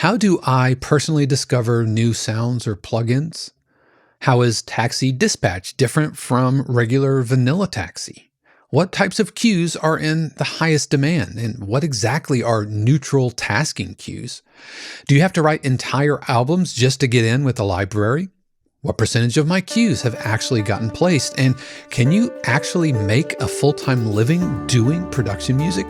How do I personally discover new sounds or plugins? How is Taxi Dispatch different from regular vanilla Taxi? What types of queues are in the highest demand? And what exactly are neutral tasking queues? Do you have to write entire albums just to get in with the library? What percentage of my queues have actually gotten placed? And can you actually make a full-time living doing production music?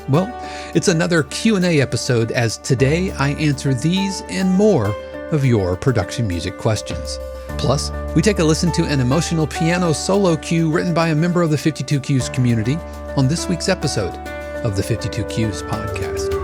Well, it's another Q&A episode, as today I answer these and more of your production music questions. Plus, we take a listen to an emotional piano solo cue written by a member of the 52 Cues community on this week's episode of the 52 Cues podcast.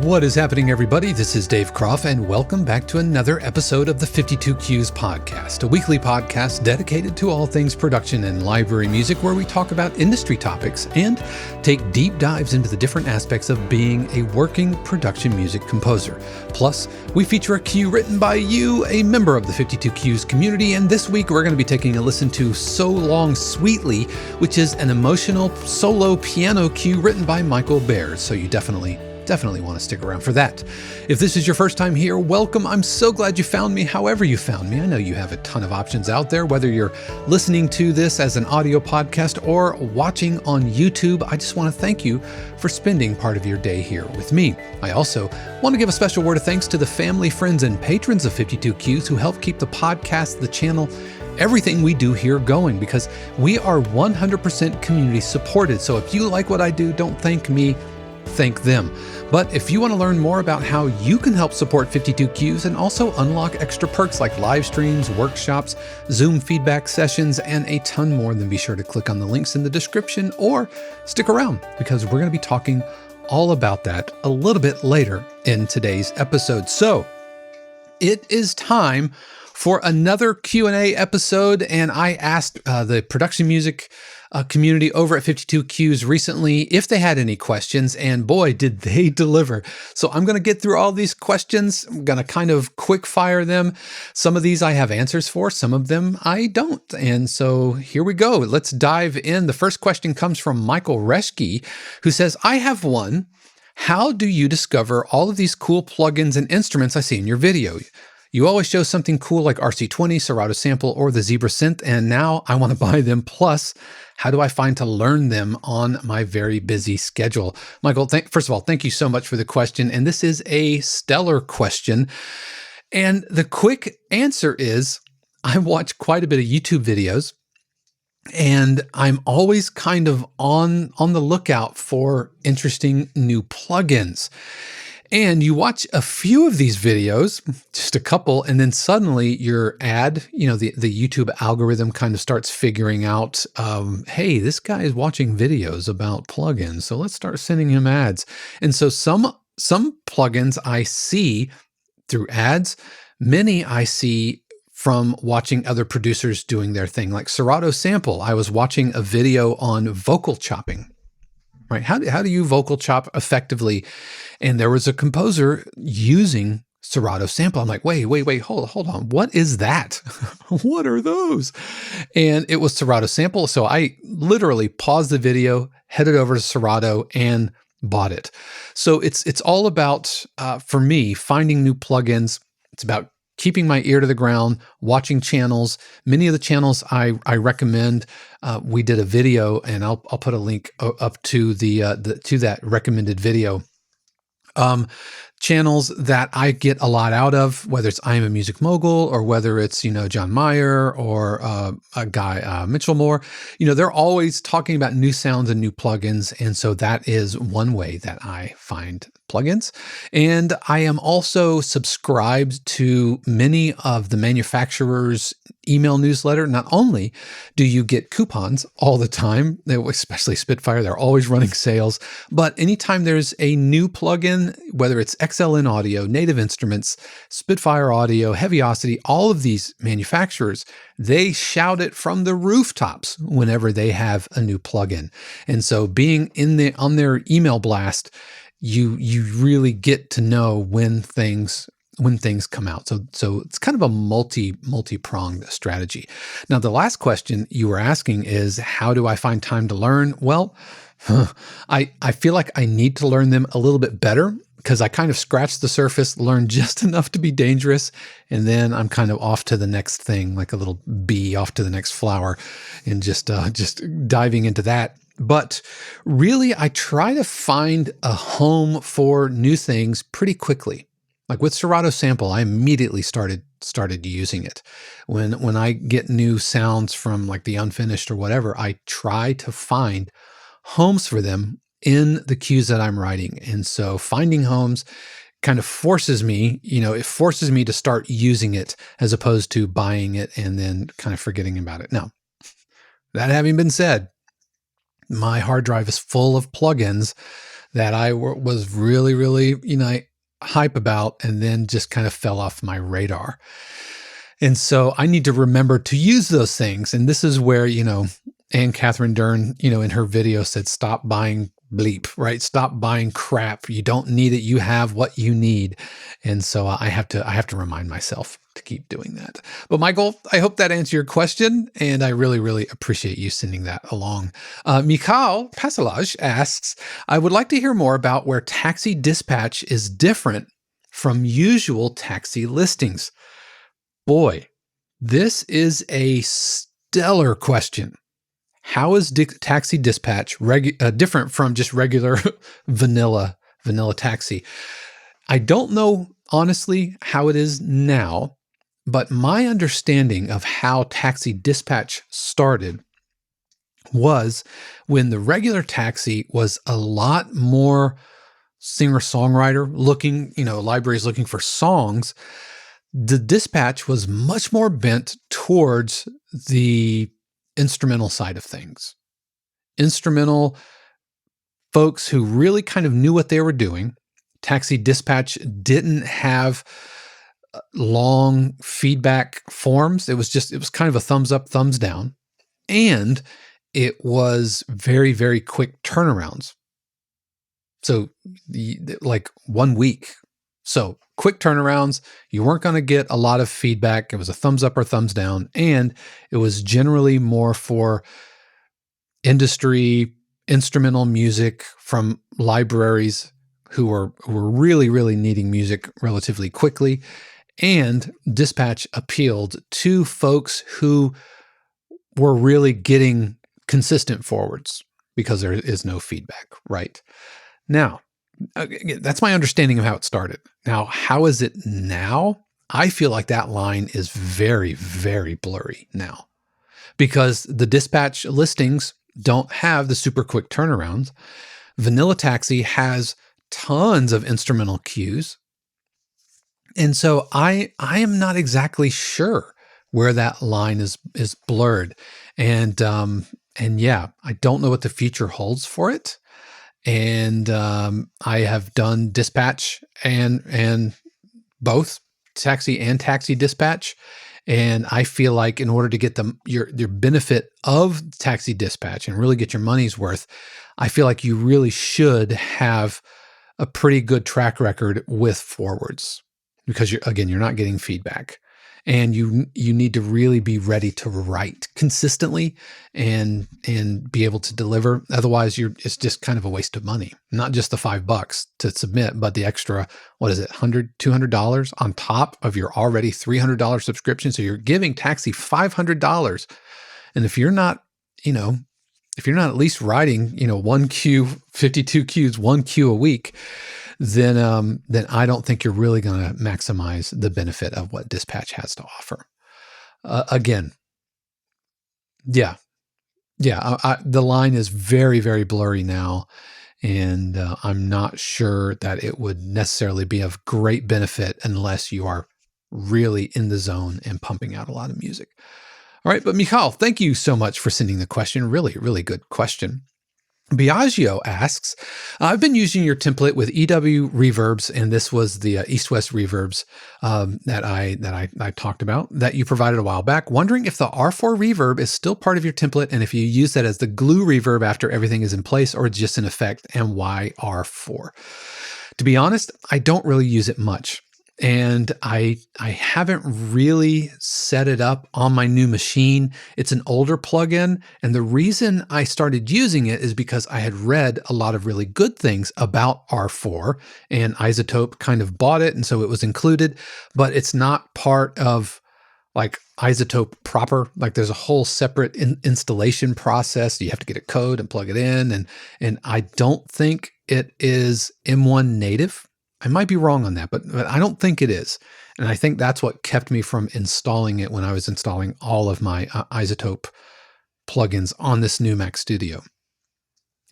What is happening, everybody? This is Dave Croft, and welcome back to another episode of the 52 Cues podcast, a weekly podcast dedicated to all things production and library music, where we talk about industry topics and take deep dives into the different aspects of being a working production music composer. Plus, we feature a cue written by you, a member of the 52 Cues community, and this week we're going to be taking a listen to So Long Sweetly, which is an emotional solo piano cue written by Michael Baird, so you definitely want to stick around for that. If this is your first time here, welcome. I'm so glad you found me however you found me. I know you have a ton of options out there, whether you're listening to this as an audio podcast or watching on YouTube. I just want to thank you for spending part of your day here with me. I also want to give a special word of thanks to the family, friends, and patrons of 52 Cues who help keep the podcast, the channel, everything we do here going, because we are 100% community supported. So if you like what I do, don't thank me, thank them. But if you want to learn more about how you can help support 52 Cues and also unlock extra perks like live streams, workshops, Zoom feedback sessions, and a ton more, then be sure to click on the links in the description or stick around, because we're going to be talking all about that a little bit later in today's episode. So it is time for another Q&A episode, and I asked the production music community over at 52 Cues recently if they had any questions, and boy, did they deliver. So I'm going to get through all these questions. I'm going to kind of quick fire them. Some of these I have answers for, some of them I don't. And so here we go. Let's dive in. The first question comes from Michael Reschke, who says, I have one. How do you discover all of these cool plugins and instruments I see in your video? You always show something cool like RC20, Serato Sample, or the Zebra Synth, and now I want to buy them. Plus, how do I find to learn them on my very busy schedule? Michael, first of all, thank you so much for the question. And this is a stellar question. And the quick answer is, I watch quite a bit of YouTube videos, and I'm always kind of on the lookout for interesting new plugins. And you watch a few of these videos, just a couple, and then suddenly your ad, the YouTube algorithm kind of starts figuring out, hey, this guy is watching videos about plugins, so let's start sending him ads. And so some plugins I see through ads, many I see from watching other producers doing their thing, like Serato Sample. I was watching a video on vocal chopping. Right? How do you vocal chop effectively? And there was a composer using Serato Sample. I'm like, wait, hold on. What is that? What are those? And it was Serato Sample. So I literally paused the video, headed over to Serato, and bought it. So it's all about, for me, finding new plugins. It's about keeping my ear to the ground, watching channels. Many of the channels I recommend, we did a video, and I'll put a link up to to that recommended video. Channels that I get a lot out of, whether it's I Am a Music Mogul or whether it's, John Mayer or a guy, Mitchell Moore, they're always talking about new sounds and new plugins. And so that is one way that I find plugins. And I am also subscribed to many of the manufacturers' email newsletter. Not only do you get coupons all the time, especially Spitfire, they're always running sales, but anytime there's a new plugin, whether it's XLN Audio, Native Instruments, Spitfire Audio, Heaviosity, all of these manufacturers, they shout it from the rooftops whenever they have a new plugin. And so being on their email blast, you really get to know when things when things come out. So it's kind of a multi-pronged strategy. Now, the last question you were asking is, how do I find time to learn? Well, I feel like I need to learn them a little bit better, because I kind of scratched the surface, learned just enough to be dangerous, and then I'm kind of off to the next thing, like a little bee off to the next flower, and just diving into that. But really, I try to find a home for new things pretty quickly. Like with Serato Sample, I immediately started using it. When I get new sounds from like the Unfinished or whatever, I try to find homes for them in the cues that I'm writing. And so finding homes kind of forces me, it forces me to start using it as opposed to buying it and then kind of forgetting about it. Now, that having been said, my hard drive is full of plugins that I was really, really, hype about, and then just kind of fell off my radar. And so I need to remember to use those things. And this is where, Anne Catherine Dern, in her video said, stop buying bleep, right? Stop buying crap. You don't need it. You have what you need. And so I have to remind myself to keep doing that. But Michael, I hope that answered your question. And I really, really appreciate you sending that along. Mikhail Pasalaj asks, I would like to hear more about where taxi dispatch is different from usual taxi listings. Boy, this is a stellar question. How is taxi dispatch different from just regular vanilla taxi? I don't know, honestly, how it is now, but my understanding of how taxi dispatch started was when the regular taxi was a lot more singer-songwriter looking, libraries looking for songs. The dispatch was much more bent towards the instrumental side of things. Instrumental folks who really kind of knew what they were doing. Taxi dispatch didn't have long feedback forms. It was kind of a thumbs up, thumbs down. And it was very, very quick turnarounds. So like 1 week. So quick turnarounds, you weren't going to get a lot of feedback. It was a thumbs up or thumbs down. And it was generally more for industry, instrumental music from libraries who were really, really needing music relatively quickly. And dispatch appealed to folks who were really getting consistent forwards because there is no feedback, right? Now, that's my understanding of how it started. Now, how is it now? I feel like that line is very, very blurry now because the dispatch listings don't have the super quick turnarounds. Vanilla Taxi has tons of instrumental cues. And so I am not exactly sure where that line is blurred. And yeah, I don't know what the future holds for it. And I have done dispatch and both taxi and taxi dispatch. And I feel like in order to get your benefit of taxi dispatch and really get your money's worth, I feel like you really should have a pretty good track record with forwards because you're not getting feedback. And you need to really be ready to write consistently and be able to deliver. Otherwise, it's just kind of a waste of money. Not just the $5 to submit, but the extra, what is it, $100, $200 on top of your already $300 subscription. So you're giving Taxi $500. And if you're not at least writing, 1 cue, 52 cues, 1 cue a week, then I don't think you're really going to maximize the benefit of what dispatch has to offer. Again, the line is very, very blurry now, and I'm not sure that it would necessarily be of great benefit unless you are really in the zone and pumping out a lot of music. All right, but Michal, thank you so much for sending the question. Really, really good question. Biagio asks, I've been using your template with EW reverbs, and this was the East-West reverbs that I talked about that you provided a while back, wondering if the R4 reverb is still part of your template and if you use that as the glue reverb after everything is in place or just an effect, and why R4? To be honest, I don't really use it much. and I haven't really set it up on my new machine. It's an older plugin, and the reason I started using it is because I had read a lot of really good things about R4, and iZotope kind of bought it, and so it was included, but it's not part of like iZotope proper. Like there's a whole separate installation process. You have to get a code and plug it in, and I don't think it is M1 native. I might be wrong on that, but I don't think it is. And I think that's what kept me from installing it when I was installing all of my iZotope plugins on this new Mac Studio.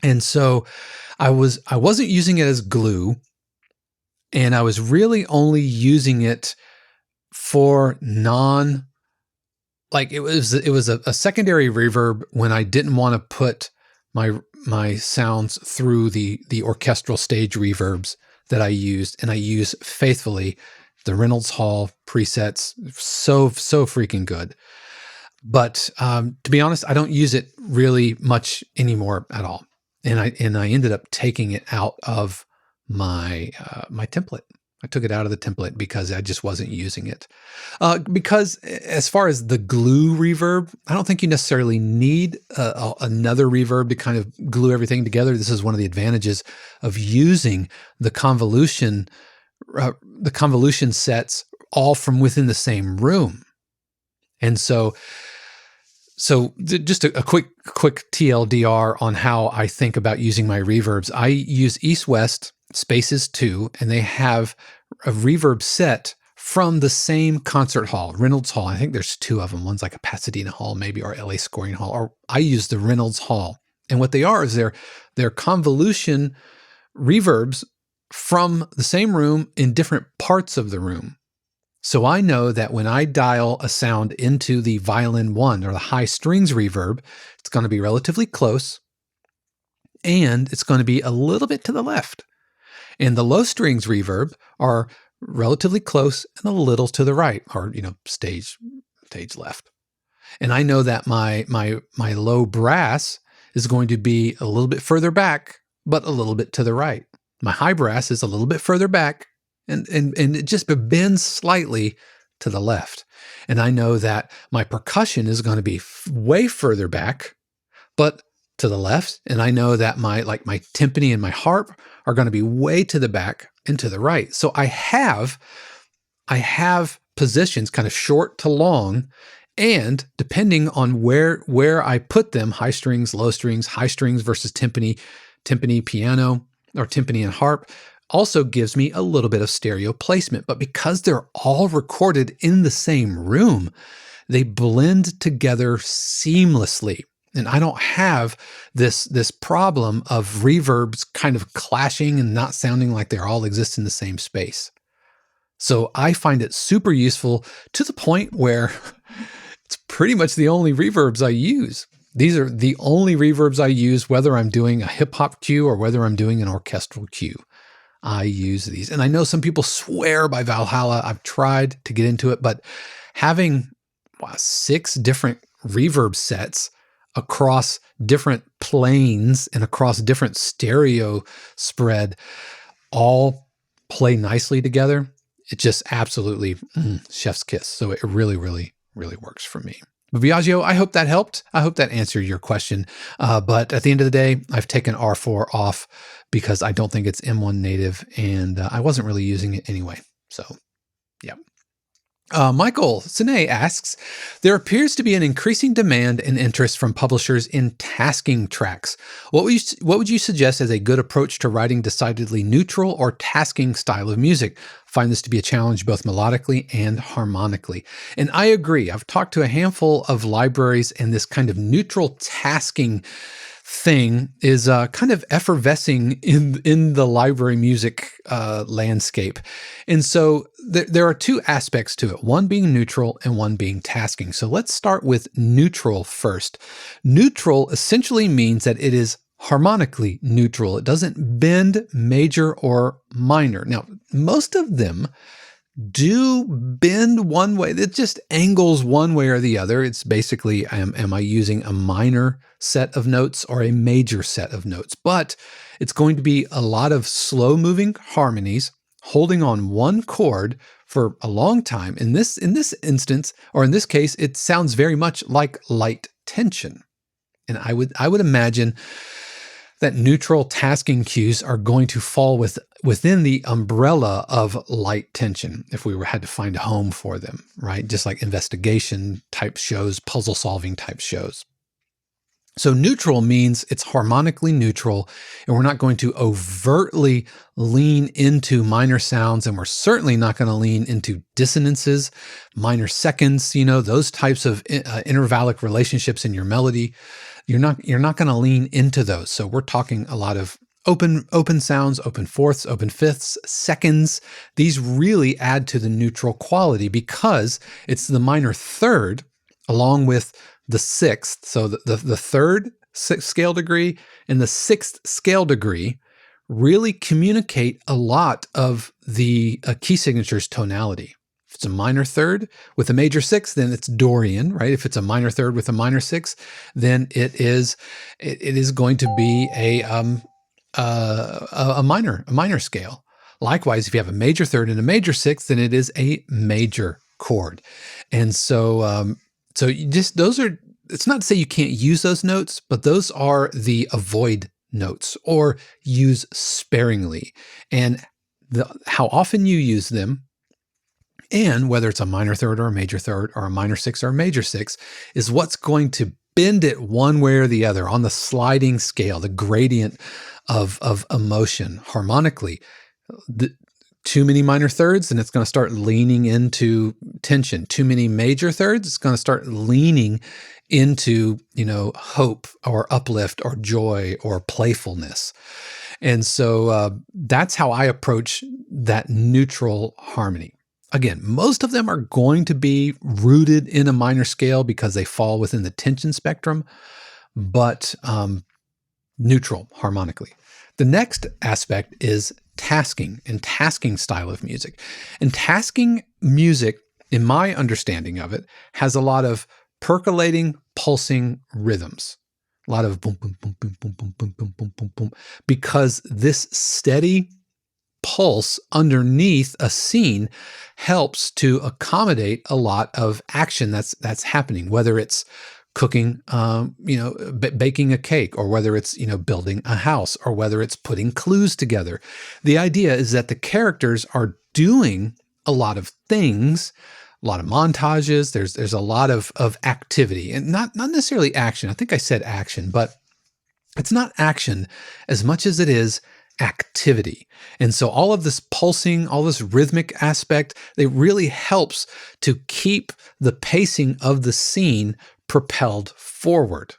And so I wasn't using it as glue, and I was really only using it for like it was a secondary reverb when I didn't want to put my sounds through the orchestral stage reverbs that I used, and I use faithfully the Reynolds Hall presets. So freaking good. But to be honest, I don't use it really much anymore at all. And I ended up taking it out of my my template. I took it out of the template because I just wasn't using it. Because as far as the glue reverb, I don't think you necessarily need another reverb to kind of glue everything together. This is one of the advantages of using the convolution sets all from within the same room. And so just a quick TLDR on how I think about using my reverbs. I use East-West Spaces 2, and they have a reverb set from the same concert hall, Reynolds Hall. I think there's two of them. One's like a Pasadena Hall, maybe, or LA Scoring Hall, or I use the Reynolds Hall. And what they are is they're convolution reverbs from the same room in different parts of the room. So I know that when I dial a sound into the violin 1 or the high strings reverb, it's going to be relatively close, and it's going to be a little bit to the left. And the low strings reverb are relatively close and a little to the right, or stage left. And I know that my low brass is going to be a little bit further back, but a little bit to the right. My high brass is a little bit further back, and it just bends slightly to the left. And I know that my percussion is going to be way further back, but to the left. And I know that my timpani and my harp are going to be way to the back and to the right. So I have positions kind of short to long, and depending on where I put them, high strings, low strings, high strings versus timpani piano, or timpani and harp, also gives me a little bit of stereo placement. But because they're all recorded in the same room, they blend together seamlessly. And I don't have this problem of reverbs kind of clashing and not sounding like they all exist in the same space. So I find it super useful, to the point where it's pretty much the only reverbs I use. These are the only reverbs I use, whether I'm doing a hip hop cue or whether I'm doing an orchestral cue. I use these. And I know some people swear by Valhalla. I've tried to get into it, but having 6 different reverb sets across different planes and across different stereo spread all play nicely together, it just absolutely chef's kiss. So it really, really, really works for me. But Biagio, I hope that helped. I hope that answered your question. But at the end of the day, I've taken R4 off because I don't think it's M1 native, and I wasn't really using it anyway. So, yeah. Michael Sine asks, there appears to be an increasing demand and interest from publishers in tasking tracks. What would you suggest as a good approach to writing decidedly neutral or tasking style of music? Find this to be a challenge both melodically and harmonically. And I agree. I've talked to a handful of libraries, and this kind of neutral tasking thing is kind of effervescing in the library music landscape. And so there are 2 aspects to it, one being neutral and one being tasking. So let's start with neutral first. Neutral essentially means that it is harmonically neutral. It doesn't bend major or minor. Now, most of them do bend one way. It just angles one way or the other. It's basically, am I using a minor set of notes or a major set of notes? But it's going to be a lot of slow moving harmonies holding on one chord for a long time. In this instance, or in this case, it sounds very much like light tension. And I would imagine that neutral tasking cues are going to fall within the umbrella of light tension if we had to find a home for them, right? Just like investigation type shows, puzzle solving type shows. So neutral means it's harmonically neutral, and we're not going to overtly lean into minor sounds, and we're certainly not going to lean into dissonances, minor seconds, those types of intervallic relationships in your melody. You're not going to lean into those. So we're talking a lot of open sounds, open fourths, open fifths, seconds. These really add to the neutral quality because it's the minor third along with the sixth. So the third scale degree and the sixth scale degree really communicate a lot of the key signature's tonality. If it's a minor third with a major sixth, then it's Dorian, right? If it's a minor third with a minor sixth, then it is going to be a minor scale. Likewise, if you have a major third and a major sixth, then it is a major chord. And so it's not to say you can't use those notes, but those are the avoid notes, or use sparingly. And how often you use them, and whether it's a minor third or a major third or a minor sixth or a major sixth, is what's going to bend it one way or the other on the sliding scale, the gradient of emotion harmonically. Too many minor thirds, and it's going to start leaning into tension. Too many major thirds, it's going to start leaning into, hope or uplift or joy or playfulness. And so that's how I approach that neutral harmony. Again, most of them are going to be rooted in a minor scale because they fall within the tension spectrum, but neutral harmonically. The next aspect is tasking and tasking style of music. And tasking music, in my understanding of it, has a lot of percolating, pulsing rhythms. A lot of boom, boom, boom, boom, boom, boom, boom, boom, boom, boom, boom, because this steady pulse underneath a scene helps to accommodate a lot of action that's happening, whether it's cooking, baking a cake, or whether it's, building a house, or whether it's putting clues together. The idea is that the characters are doing a lot of things, a lot of montages. There's a lot of activity, and not necessarily action. I think I said action, but it's not action as much as it is activity. And so all of this pulsing, all this rhythmic aspect, it really helps to keep the pacing of the scene propelled forward.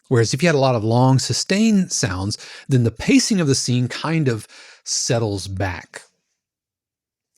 Whereas if you had a lot of long sustained sounds, then the pacing of the scene kind of settles back.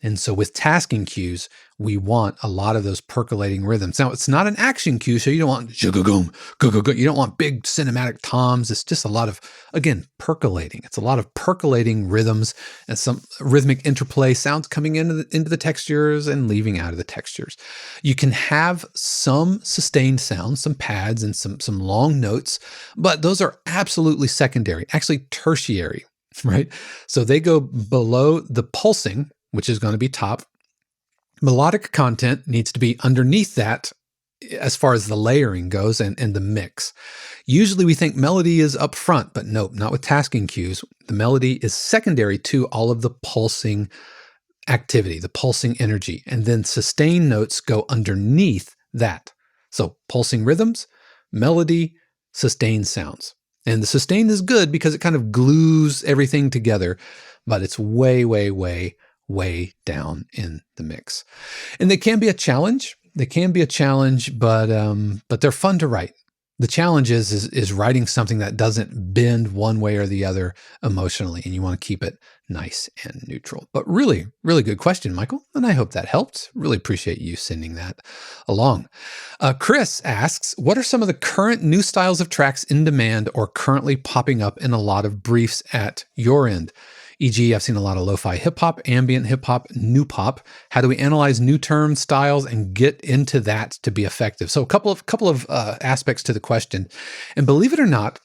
And so with tasking cues, we want a lot of those percolating rhythms. Now, it's not an action cue, so you don't want you don't want big cinematic toms. It's just a lot of, again, percolating. It's a lot of percolating rhythms and some rhythmic interplay, sounds coming into the textures and leaving out of the textures. You can have some sustained sounds, some pads, and some long notes, but those are absolutely secondary, actually tertiary, right? So they go below the pulsing, which is going to be top. Melodic content needs to be underneath that as far as the layering goes and the mix. Usually we think melody is up front, but nope, not with tasking cues. The melody is secondary to all of the pulsing activity, the pulsing energy, and then sustained notes go underneath that. So pulsing rhythms, melody, sustained sounds. And the sustained is good because it kind of glues everything together, but it's way, way, way down in the mix. And they can be a challenge. But they're fun to write. The challenge is writing something that doesn't bend one way or the other emotionally, and you want to keep it nice and neutral. But really, really good question, Michael, and I hope that helped. Really appreciate you sending that along. Chris asks, what are some of the current new styles of tracks in demand or currently popping up in a lot of briefs at your end? E.g., I've seen a lot of lo-fi hip-hop, ambient hip-hop, new pop. How do we analyze new terms, styles, and get into that to be effective? So a couple of aspects to the question. And believe it or not,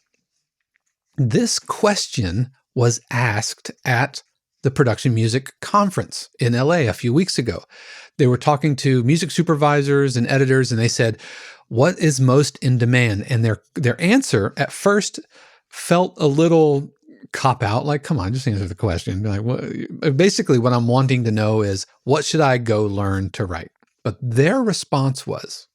this question was asked at the production music conference in LA a few weeks ago. They were talking to music supervisors and editors, and they said, what is most in demand? And their answer at first felt a little cop out, like, come on, just answer the question. Like, basically, what I'm wanting to know is, what should I go learn to write? But their response was,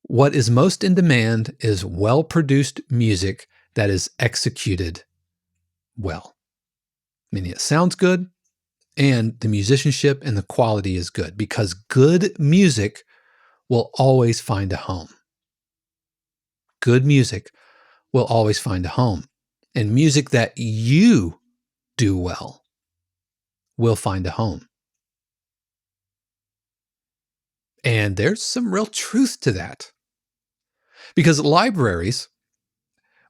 what is most in demand is well-produced music that is executed well. Meaning it sounds good and the musicianship and the quality is good, because good music will always find a home. Good music will always find a home. And music that you do well will find a home. And there's some real truth to that. Because libraries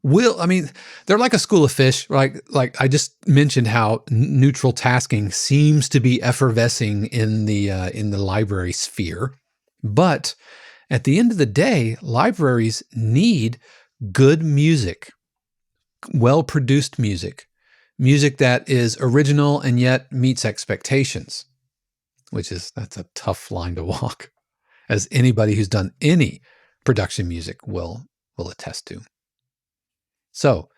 they're like a school of fish. Like I just mentioned how neutral tasking seems to be effervescing in the library sphere. But at the end of the day, libraries need good music, well-produced music that is original and yet meets expectations, that's a tough line to walk, as anybody who's done any production music will attest to. So,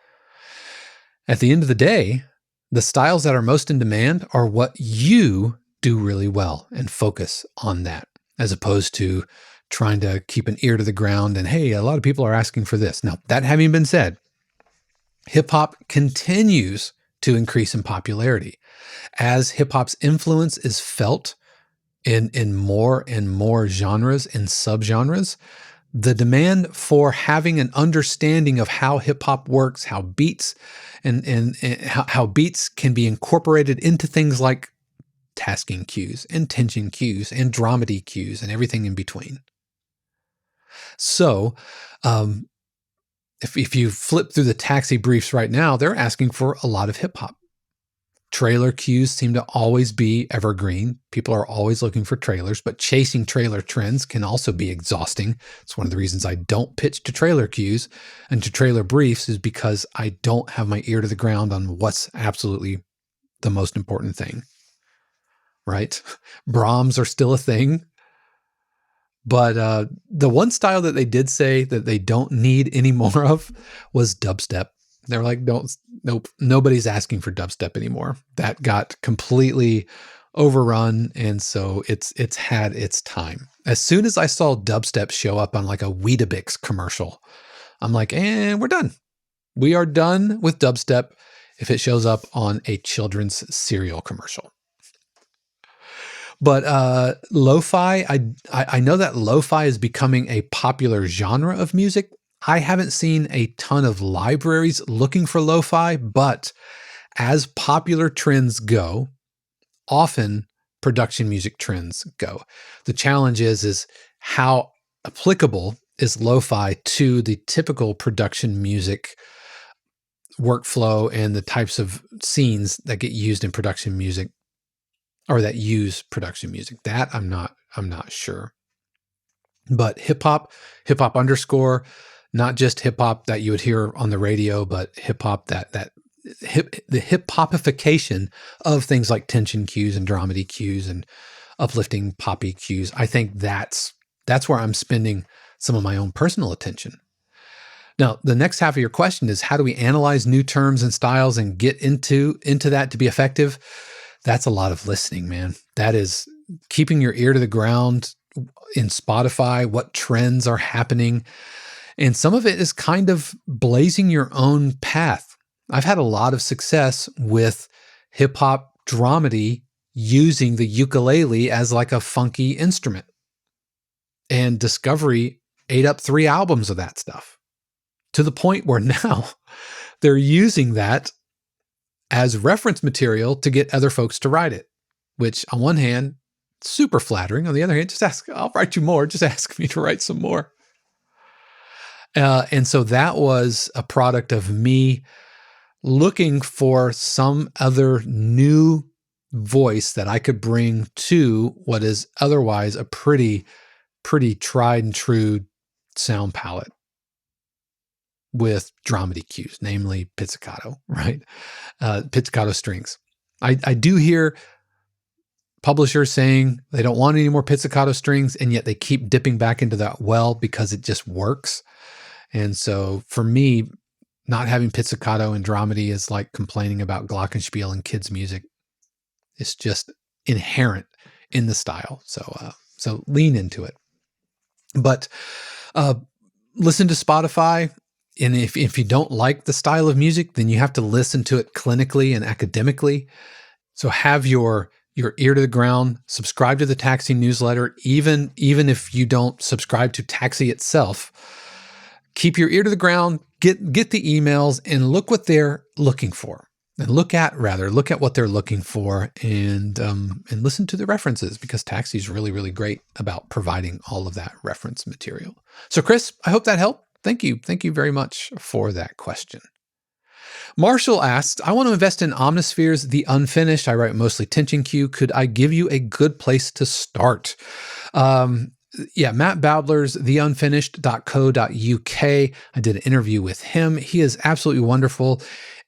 at the end of the day, the styles that are most in demand are what you do really well, and focus on that, as opposed to trying to keep an ear to the ground and, hey, a lot of people are asking for this. Now, that having been said, hip hop continues to increase in popularity as hip hop's influence is felt in more and more genres and subgenres. The demand for having an understanding of how hip hop works, how beats and how beats can be incorporated into things like tasking cues and tension cues and dramedy cues and everything in between. So, if you flip through the taxi briefs right now, they're asking for a lot of hip hop. Trailer cues seem to always be evergreen. People are always looking for trailers, but chasing trailer trends can also be exhausting. It's one of the reasons I don't pitch to trailer cues and to trailer briefs, is because I don't have my ear to the ground on what's absolutely the most important thing, right? Brahms are still a thing, but the one style that they did say that they don't need any more of was dubstep. They're like, nope, nobody's asking for dubstep anymore. That got completely overrun, and so it's had its time. As soon as I saw dubstep show up on like a Weetabix commercial, I'm like, we're done. We are done with dubstep if it shows up on a children's cereal commercial. But lo-fi, I know that lo-fi is becoming a popular genre of music. I haven't seen a ton of libraries looking for lo-fi, but as popular trends go, often production music trends go. The challenge is how applicable is lo-fi to the typical production music workflow and the types of scenes that get used in production music, or that use production music. That I'm not sure. But hip hop underscore, not just hip hop that you would hear on the radio, but hip hop the hip hopification of things like tension cues and dramedy cues and uplifting poppy cues. I think that's where I'm spending some of my own personal attention. Now, the next half of your question is, how do we analyze new terms and styles and get into that to be effective? That's a lot of listening, man. That is keeping your ear to the ground in Spotify, what trends are happening. And some of it is kind of blazing your own path. I've had a lot of success with hip hop dramedy using the ukulele as like a funky instrument. And Discovery ate up 3 albums of that stuff, to the point where now they're using that as reference material to get other folks to write it, which on one hand, super flattering. On the other hand, just ask, I'll write you more. Just ask me to write some more. And so that was a product of me looking for some other new voice that I could bring to what is otherwise a pretty tried and true sound palette. with dramedy cues, namely pizzicato, right? Pizzicato strings. I do hear publishers saying they don't want any more pizzicato strings, and yet they keep dipping back into that well because it just works. And so for me, not having pizzicato and dramedy is like complaining about glockenspiel in kids' music. It's just inherent in the style. So lean into it. But listen to Spotify. And if you don't like the style of music, then you have to listen to it clinically and academically. So have your ear to the ground, subscribe to the Taxi newsletter, even if you don't subscribe to Taxi itself. Keep your ear to the ground, get the emails, and look what they're looking for. And look at what they're looking for, and listen to the references, because Taxi is really, really great about providing all of that reference material. So Chris, I hope that helped. Thank you very much for that question. Marshall asks, I want to invest in Omnisphere's The Unfinished. I write mostly tension Q. Could I give you a good place to start? Matt Bowdler's theunfinished.co.uk. I did an interview with him. He is absolutely wonderful.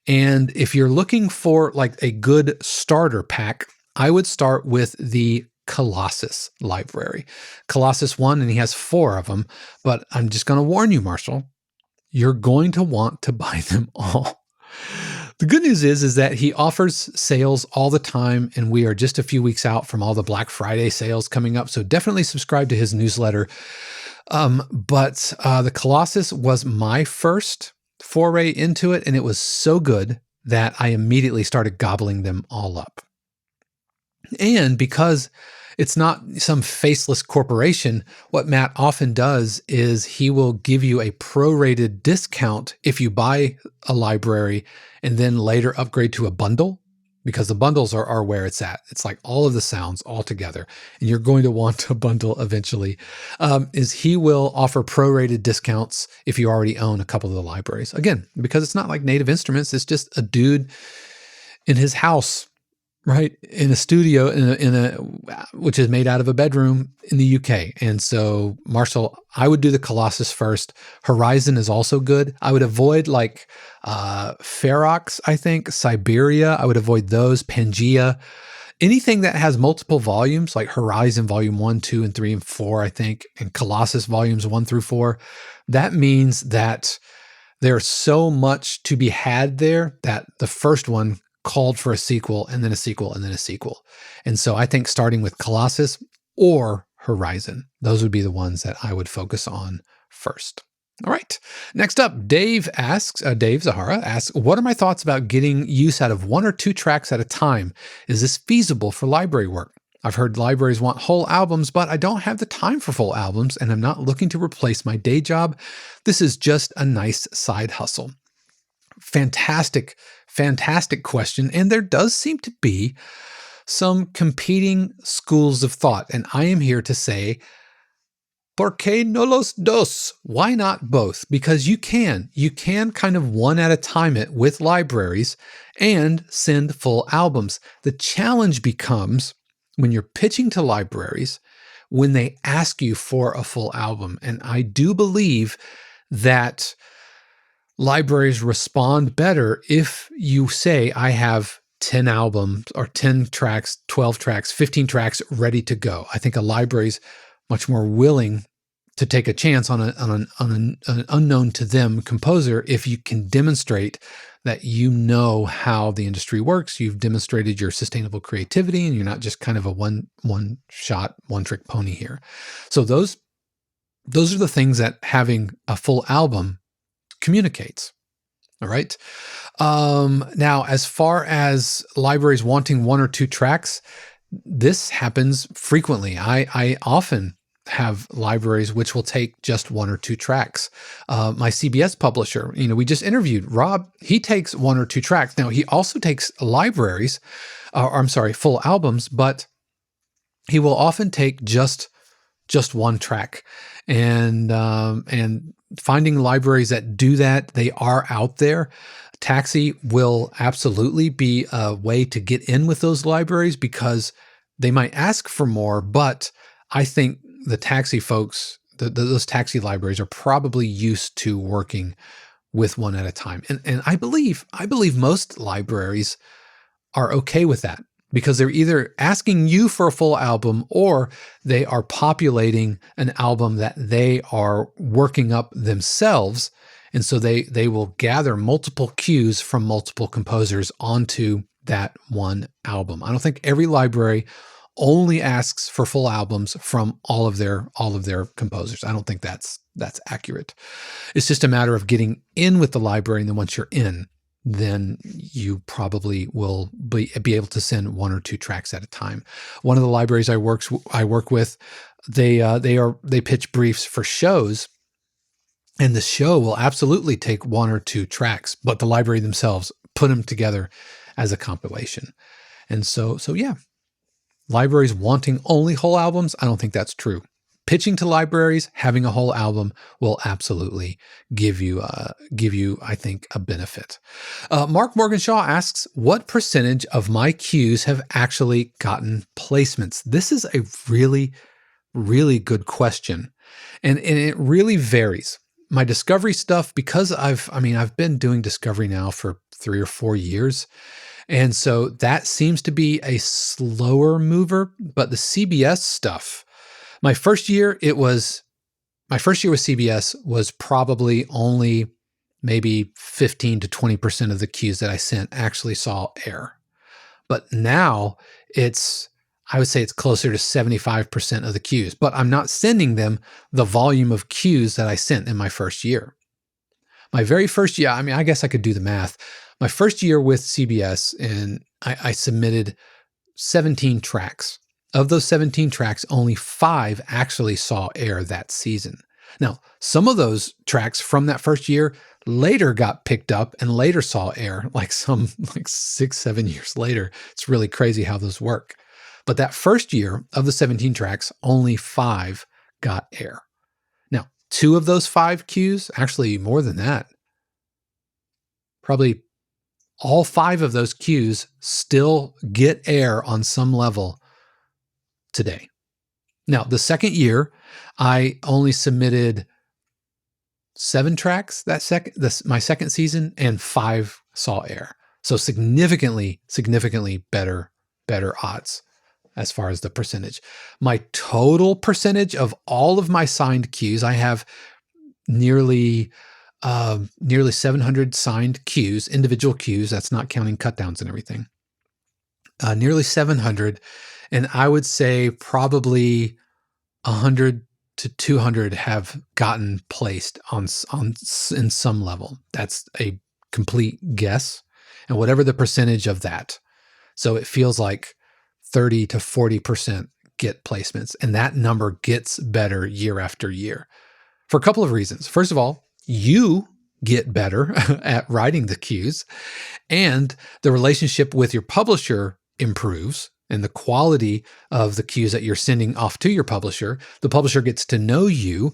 And if you're looking for like a good starter pack, I would start with the Colossus library. Colossus 1, and he has 4 of them. But I'm just going to warn you, Marshall, you're going to want to buy them all. The good news is that he offers sales all the time, and we are just a few weeks out from all the Black Friday sales coming up. So definitely subscribe to his newsletter. But the Colossus was my first foray into it, and it was so good that I immediately started gobbling them all up. And because it's not some faceless corporation, what Matt often does is he will give you a prorated discount if you buy a library and then later upgrade to a bundle, because the bundles are where it's at. It's like all of the sounds all together, and you're going to want to bundle eventually. Is he will offer prorated discounts if you already own a couple of the libraries. Again, because it's not like Native Instruments, it's just a dude in his house, right, in a studio in a which is made out of a bedroom in the UK. And so, Marshall, I would do the Colossus first. Horizon is also good. I would avoid like Ferox, I think, Siberia. I would avoid those. Pangea. Anything that has multiple volumes, like Horizon Volume 1, 2, and 3, and 4, I think, and Colossus Volumes 1 through 4, that means that there's so much to be had there that the first one called for a sequel, and then a sequel, and then a sequel. And so I think starting with Colossus or Horizon, those would be the ones that I would focus on first. All right. Next up, Dave Zahara asks, what are my thoughts about getting use out of 1 or 2 tracks at a time? Is this feasible for library work? I've heard libraries want whole albums, but I don't have the time for full albums, and I'm not looking to replace my day job. This is just a nice side hustle. Fantastic question. And there does seem to be some competing schools of thought. And I am here to say, ¿por qué no los dos? Why not both? Because you can kind of one at a time it with libraries and send full albums. The challenge becomes when you're pitching to libraries, when they ask you for a full album. And I do believe that libraries respond better if you say, I have 10 albums or 10 tracks, 12 tracks, 15 tracks ready to go. I think a library's much more willing to take a chance on an unknown to them composer if you can demonstrate that you know how the industry works. You've demonstrated your sustainable creativity, and you're not just kind of a one-shot, one-trick pony here. So those are the things that having a full album communicates. All right. Now, as far as libraries wanting 1 or 2 tracks, this happens frequently. I often have libraries which will take just 1 or 2 tracks. My CBS publisher, we just interviewed Rob. He takes 1 or 2 tracks. Now, he also takes libraries, full albums, but he will often take just 1 track. And finding libraries that do that, they are out there. Taxi will absolutely be a way to get in with those libraries because they might ask for more, but I think the Taxi folks, those Taxi libraries are probably used to working with one at a time. And I believe most libraries are okay with that, because they're either asking you for a full album or they are populating an album that they are working up themselves. And so they will gather multiple cues from multiple composers onto that one album. I don't think every library only asks for full albums from all of their composers. I don't think that's accurate. It's just a matter of getting in with the library, and then once you're in, then you probably will be able to send one or two tracks at a time. One of the libraries I work with, they pitch briefs for shows, and the show will absolutely take one or two tracks, but the library themselves put them together as a compilation. And so yeah, libraries wanting only whole albums, I don't think that's true. Pitching to libraries, having a whole album will absolutely give you, I think, a benefit. Mark Morganshaw asks, what percentage of my cues have actually gotten placements? This is a really, really good question. And it really varies. My discovery stuff, because I've been doing discovery now for 3 or 4 years. And so that seems to be a slower mover, but the CBS stuff, my first year with CBS was probably only maybe 15 to 20% of the cues that I sent actually saw air. But now I would say it's closer to 75% of the cues, but I'm not sending them the volume of cues that I sent in my first year. My very first year, I guess I could do the math. My first year with CBS, and I submitted 17 tracks. Of those 17 tracks, only 5 actually saw air that season. Now, some of those tracks from that first year later got picked up and later saw air, like 6-7 years later. It's really crazy how those work. But that first year of the 17 tracks, only 5 got air. Now, 2 of those 5 cues, actually more than that, probably all 5 of those cues still get air on some level today. Now, the second year, I only submitted 7 tracks my second season, and 5 saw air. So significantly better odds as far as the percentage. My total percentage of all of my signed cues, I have nearly 700 signed cues, individual cues. That's not counting cut downs and everything. Nearly 700. And I would say probably 100 to 200 have gotten placed in some level. That's a complete guess. And whatever the percentage of that. So it feels like 30 to 40% get placements. And that number gets better year after year for a couple of reasons. First of all, you get better at writing the cues, and the relationship with your publisher improves, and the quality of the cues that you're sending off to your publisher. The publisher gets to know you,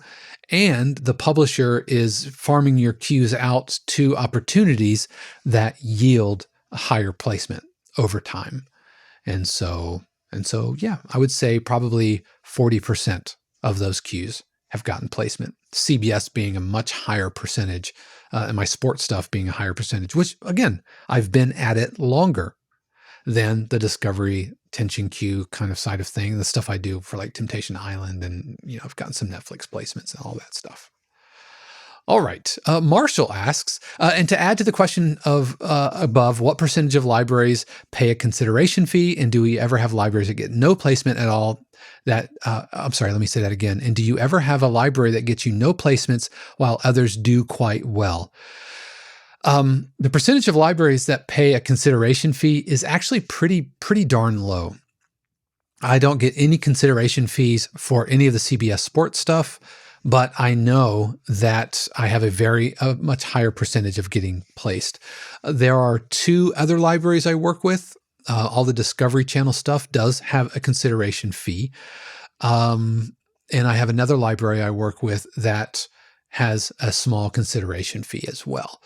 and the publisher is farming your cues out to opportunities that yield a higher placement over time. And so, yeah, I would say probably 40% of those cues have gotten placement. CBS being a much higher percentage, and my sports stuff being a higher percentage, which again, I've been at it longer than the discovery tension cue kind of side of thing, the stuff I do for like Temptation Island, and I've gotten some Netflix placements and all that stuff. All right. Marshall asks, and to add to the question of above, what percentage of libraries pay a consideration fee, and do we ever have libraries that get no placement at all? I'm sorry, let me say that again. And do you ever have a library that gets you no placements while others do quite well? The percentage of libraries that pay a consideration fee is actually pretty darn low. I don't get any consideration fees for any of the CBS sports stuff, but I know that I have a much higher percentage of getting placed. There are 2 other libraries I work with. All the Discovery Channel stuff does have a consideration fee. And I have another library I work with that has a small consideration fee as well.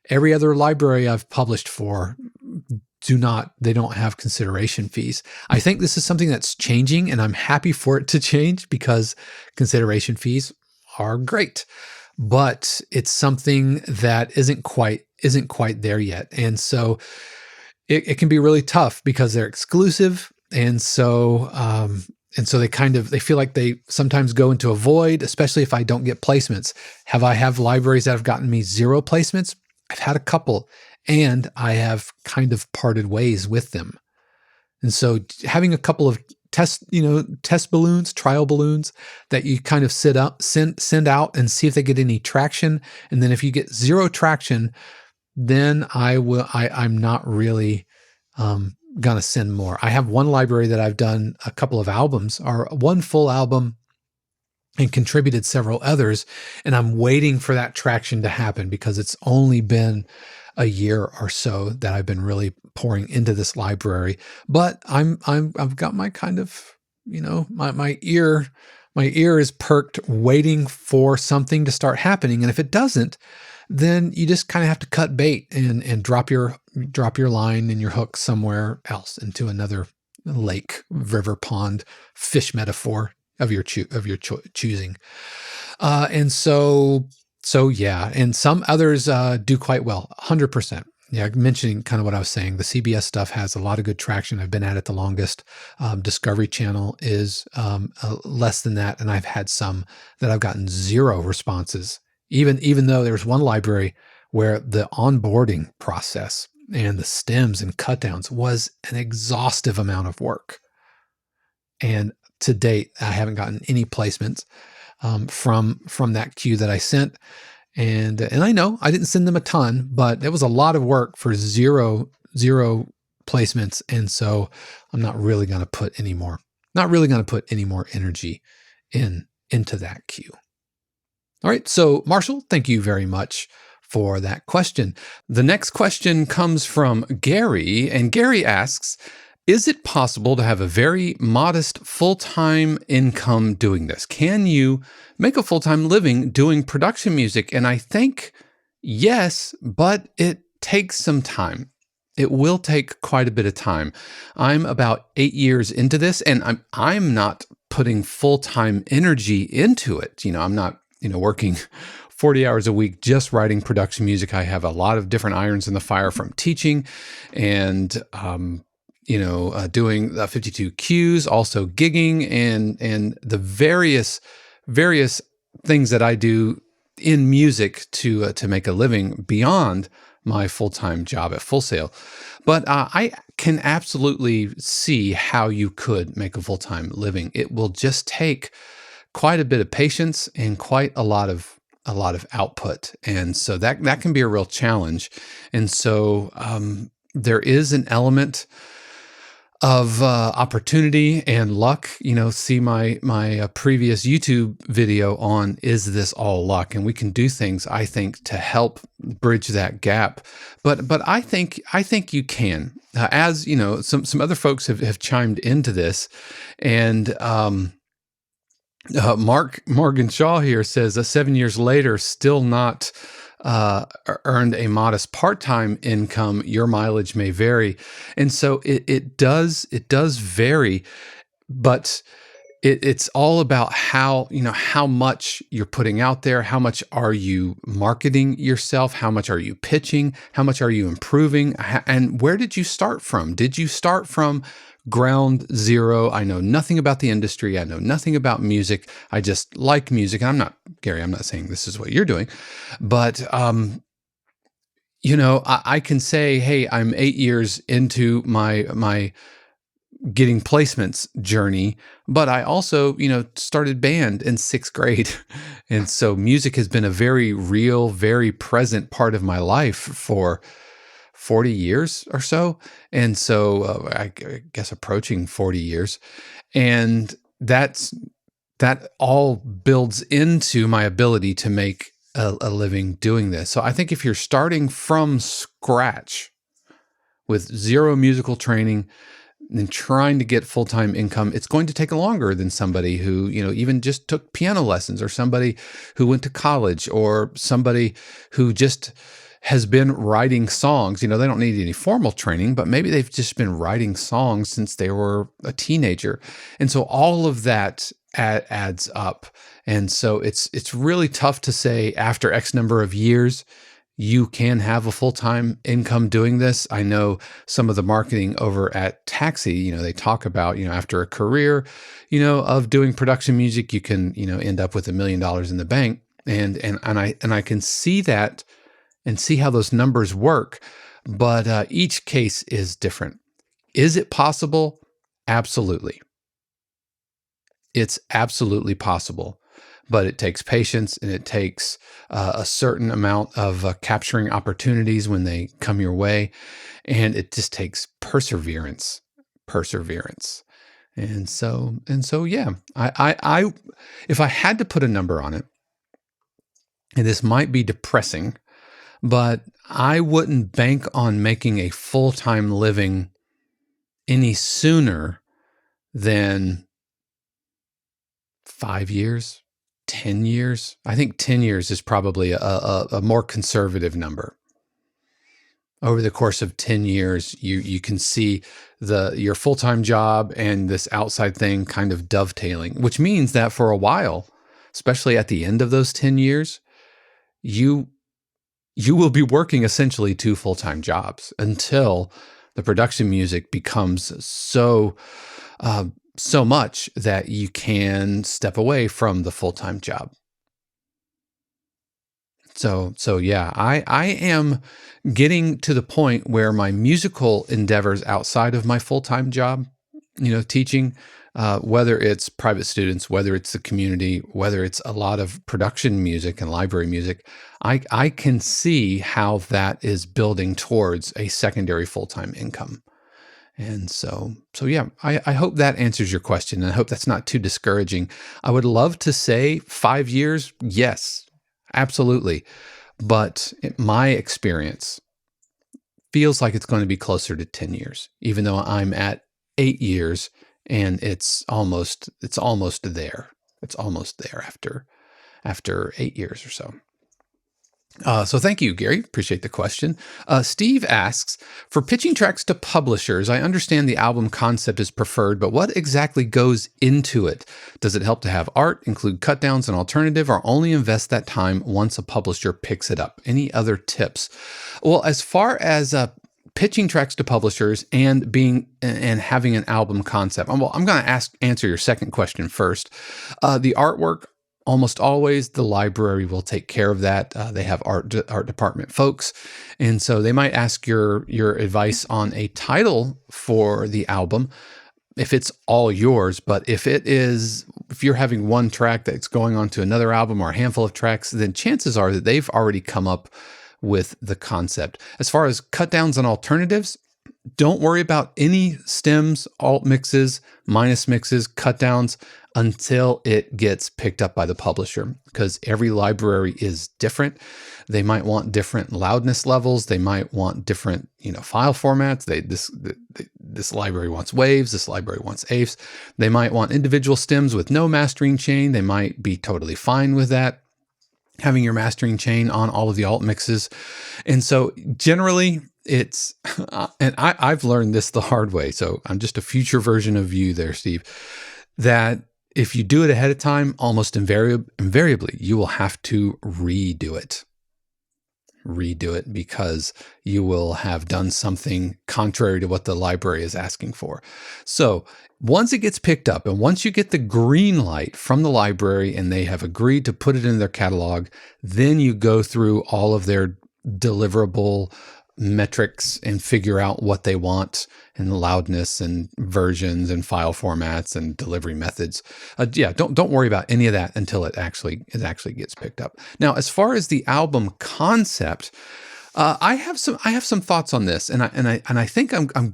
Every other library I've published for they don't have consideration fees. I think this is something that's changing, and I'm happy for it to change because consideration fees are great. but it's something that isn't quite there yet. And so it can be really tough because they're exclusive. And so they feel like they sometimes go into a void, especially if I don't get placements. I have libraries that have gotten me 0 placements? I've had a couple, and I have kind of parted ways with them. And so having a couple of test balloons, trial balloons that you kind of send out and see if they get any traction. And then if you get 0 traction, then I'm not really gonna send more. I have one library that I've done a couple of albums, or one full album, and contributed several others, and I'm waiting for that traction to happen because it's only been a year or so that I've been really pouring into this library. But I've got my kind of, my ear is perked, waiting for something to start happening. And if it doesn't, then you just kind of have to cut bait and drop your line and your hook somewhere else, into another lake, river, pond, fish metaphor of your choosing. And so yeah, and some others do quite well, 100%. Yeah, mentioning kind of what I was saying, the CBS stuff has a lot of good traction. I've been at it the longest. Discovery Channel is less than that, and I've had some that I've gotten 0 responses. Even though there's one library where the onboarding process and the stems and cutdowns was an exhaustive amount of work. And to date, I haven't gotten any placements from that queue that I sent. And I know I didn't send them a ton, but it was a lot of work for zero placements. And so I'm not really going to put any more energy into that queue. All right. So Marshall, thank you very much for that question. The next question comes from Gary, and Gary asks, is it possible to have a very modest full-time income doing this? Can you make a full-time living doing production music? And I think yes, but it takes some time. It will take quite a bit of time. I'm about 8 years into this, and I'm not putting full-time energy into it. I'm not working 40 hours a week just writing production music. I have a lot of different irons in the fire, from teaching and doing 52 Qs, also gigging, and the various things that I do in music to make a living beyond my full-time job at Full Sail. But I can absolutely see how you could make a full-time living. It will just take quite a bit of patience and quite a lot of output, and so that can be a real challenge. And so there is an element of opportunity and luck. See my previous YouTube video on "Is this all luck?" And we can do things, I think, to help bridge that gap. But I think you can. As some other folks have chimed into this, and Mark Morgan Shaw here says, 7 years later, still not earned a modest part-time income. Your mileage may vary. And so it does vary, but it's all about how much you're putting out there, how much are you marketing yourself, how much are you pitching, how much are you improving, and where did you start from? Did you start from ground zero? I know nothing about the industry. I know nothing about music. I just like music. And I'm not saying this is what you're doing, but I can say, hey, I'm 8 years into my getting placements journey, but I also, started band in 6th grade. And so music has been a very real, very present part of my life for 40 years or so. And so I guess approaching 40 years. And that all builds into my ability to make a living doing this. So I think if you're starting from scratch with 0 musical training and trying to get full-time income, it's going to take longer than somebody who, even just took piano lessons, or somebody who went to college, or somebody who just has been writing songs. They don't need any formal training, but maybe they've just been writing songs since they were a teenager. And so all of that adds up. And so it's really tough to say after X number of years, you can have a full-time income doing this. I know some of the marketing over at Taxi, they talk about, after a career, of doing production music, you can, end up with $1 million in the bank. And I can see that and see how those numbers work, but each case is different. Is it possible? Absolutely. It's absolutely possible, but it takes patience and it takes a certain amount of capturing opportunities when they come your way, and it just takes perseverance. And so, yeah, I if I had to put a number on it, and this might be depressing, but I wouldn't bank on making a full-time living any sooner than 5 years, 10 years. I think 10 years is probably a more conservative number. Over the course of 10 years, you can see your full-time job and this outside thing kind of dovetailing, which means that for a while, especially at the end of those 10 years, you will be working essentially 2 full-time jobs until the production music becomes so much that you can step away from the full-time job. So yeah, I am getting to the point where my musical endeavors outside of my full-time job, teaching, whether it's private students, whether it's the community, whether it's a lot of production music and library music, I can see how that is building towards a secondary full-time income. And so yeah, I hope that answers your question, and I hope that's not too discouraging. I would love to say 5 years. Yes, absolutely. But my experience feels like it's going to be closer to 10 years, even though I'm at 8 years and it's almost there. It's almost there after 8 years or so. So thank you, Gary. Appreciate the question. Steve asks, for pitching tracks to publishers, I understand the album concept is preferred, but what exactly goes into it? Does it help to have art, include cut downs and alternative, or only invest that time once a publisher picks it up? Any other tips? Well, as far as pitching tracks to publishers and having an album concept, I'm going to answer your second question first. The artwork, almost always the library will take care of that. They have art department folks, and so they might ask your advice on a title for the album if it's all yours. But if you're having one track that's going on to another album or a handful of tracks, then chances are that they've already come up with the concept. As far as cut downs and alternatives, don't worry about any stems, alt mixes, minus mixes, cut downs until it gets picked up by the publisher, because every library is different. They might want different loudness levels. They might want different, file formats. This library wants waves. This library wants AFs. They might want individual stems with no mastering chain. They might be totally fine with that, having your mastering chain on all of the alt mixes. And so generally it's, and I've learned this the hard way, so I'm just a future version of you there, Steve, that if you do it ahead of time, almost invariably, you will have to redo it because you will have done something contrary to what the library is asking for. So once it gets picked up and once you get the green light from the library and they have agreed to put it in their catalog, then you go through all of their deliverable metrics and figure out what they want and loudness and versions and file formats and delivery methods. Don't worry about any of that until it actually gets picked up. Now, as far as the album concept, I have some thoughts on this, and I think I'm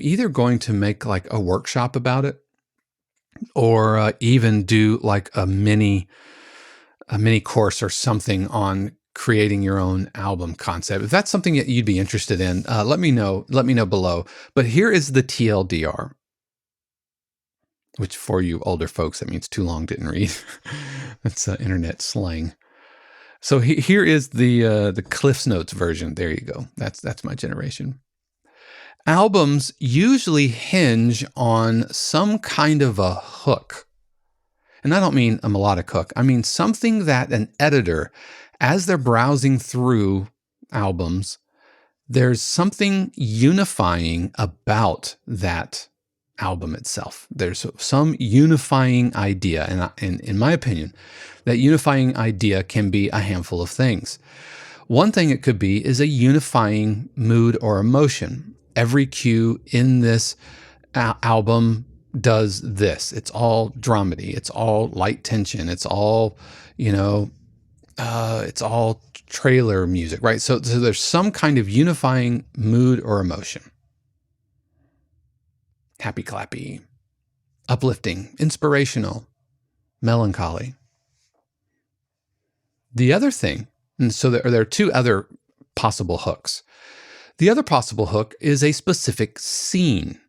either going to make like a workshop about it, or even do like a mini course or something on creating your own album concept. If that's something that you'd be interested in, let me know below. But here is the TLDR, which for you older folks, that means too long didn't read. That's internet slang. So here is the Cliff's Notes version. There you go. That's my generation. Albums usually hinge on some kind of a hook. And I don't mean a melodic hook. I mean something that an editor, as they're browsing through albums, there's something unifying about that album itself. There's some unifying idea. And in my opinion, that unifying idea can be a handful of things. One thing it could be is a unifying mood or emotion. Every cue in this album does this. It's all dramedy. It's all light tension. It's all, it's all trailer music, right? So there's some kind of unifying mood or emotion. Happy clappy, uplifting, inspirational, melancholy. The other thing, and so there are two other possible hooks. The other possible hook is a specific scene.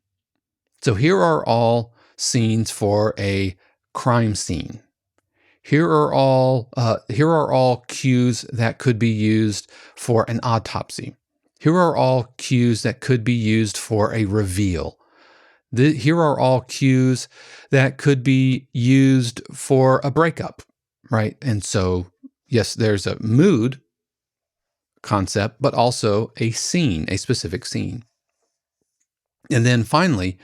So here are all scenes for a crime scene. Here are all cues that could be used for an autopsy. Here are all cues that could be used for a reveal. Here are all cues that could be used for a breakup, right? And so, yes, there's a mood concept, but also a scene, a specific scene. And then finally,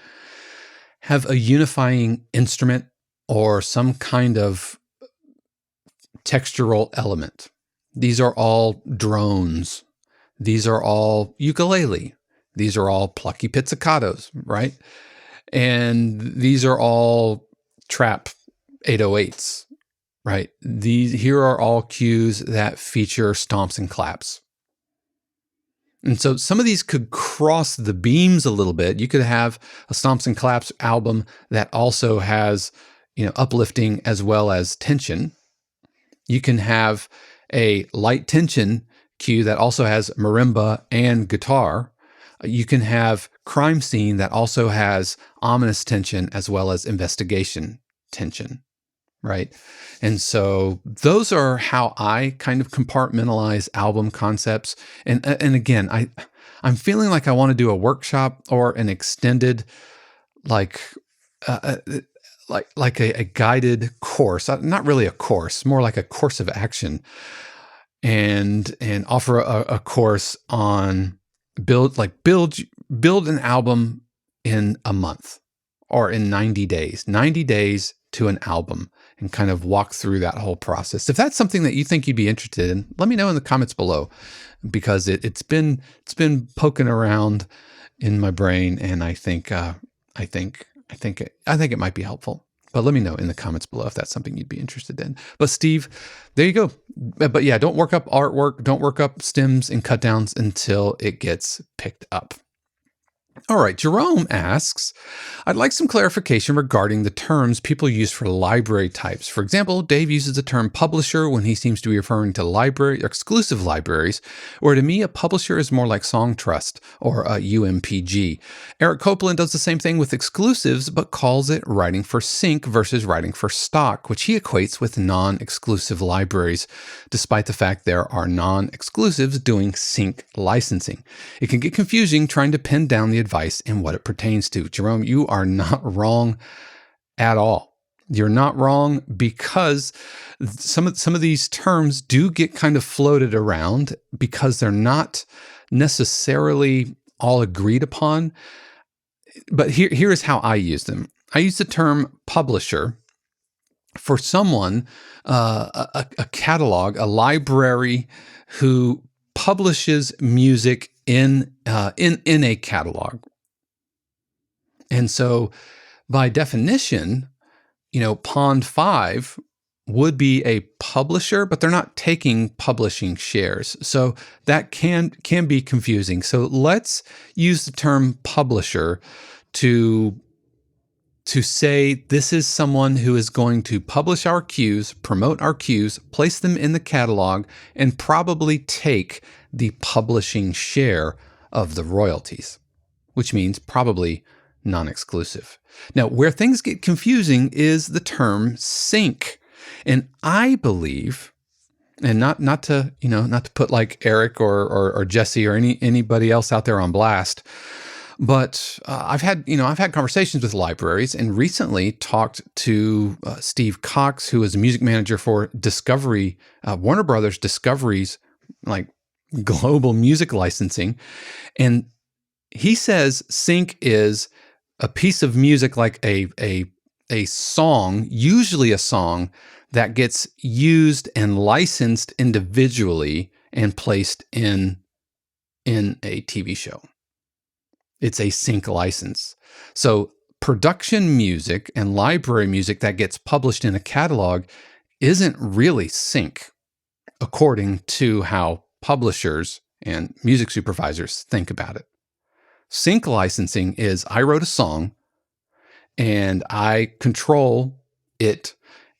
have a unifying instrument or some kind of textural element. These are all drones. These are all ukulele. These are all plucky pizzicatos, right? And these are all trap 808s, right? Here are all cues that feature stomps and claps. And so some of these could cross the beams a little bit. You could have a stomps and claps album that also has, uplifting as well as tension. You can have a light tension cue that also has marimba and guitar. You can have crime scene that also has ominous tension as well as investigation tension, right? And so those are how I kind of compartmentalize album concepts. And again, I'm feeling like I want to do a workshop or an extended, like a guided course, not really a course, more like a course of action, and offer a course on build an album in a month or in 90 days to an album, and kind of walk through that whole process. If that's something that you think you'd be interested in, let me know in the comments below, because it's been poking around in my brain, and I think it might be helpful. But let me know in the comments below if that's something you'd be interested in. But Steve, there you go. But yeah, don't work up artwork, don't work up stems and cut downs until it gets picked up. All right, Jerome asks, I'd like some clarification regarding the terms people use for library types. For example, Dave uses the term publisher when he seems to be referring to library or exclusive libraries, where to me, a publisher is more like Songtrust or a UMPG. Eric Copeland does the same thing with exclusives, but calls it writing for sync versus writing for stock, which he equates with non-exclusive libraries, despite the fact there are non-exclusives doing sync licensing. It can get confusing trying to pin down the advice and what it pertains to. Jerome, you are not wrong at all. You're not wrong, because some of these terms do get kind of floated around because they're not necessarily all agreed upon. But here is how I use them. I use the term publisher for someone, a catalog, a library who publishes music in a catalog. And so by definition, Pond 5 would be a publisher, but they're not taking publishing shares. So that can be confusing. So let's use the term publisher to say this is someone who is going to publish our cues, promote our cues, place them in the catalog, and probably take the publishing share of the royalties, which means probably non-exclusive. Now, where things get confusing is the term sync. And I believe, and not to put like Eric or Jesse or anybody else out there on blast, But I've had conversations with libraries, and recently talked to Steve Cox, who is a music manager for Discovery, Warner Brothers Discovery's like global music licensing, and he says sync is a piece of music, like a song, usually a song that gets used and licensed individually and placed in a TV show. It's a sync license. So production music and library music that gets published in a catalog isn't really sync, according to how publishers and music supervisors think about it. Sync licensing is, I wrote a song and I control it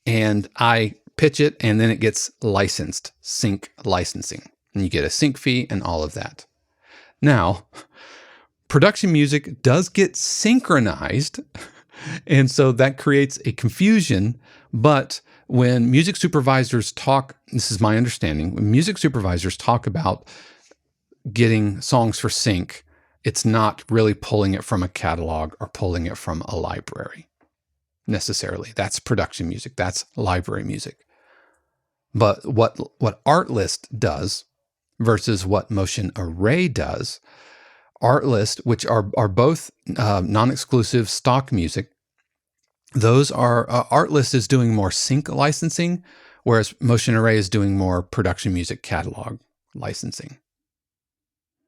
and I pitch it, and then it gets licensed, sync licensing. And you get a sync fee and all of that. Now, production music does get synchronized, and so that creates a confusion. But when music supervisors talk, this is my understanding, when music supervisors talk about getting songs for sync, it's not really pulling it from a catalog or pulling it from a library necessarily. That's production music. That's library music. But what Artlist does versus what Motion Array does, Artlist, which are both non-exclusive stock music, those are Artlist is doing more sync licensing, whereas Motion Array is doing more production music catalog licensing.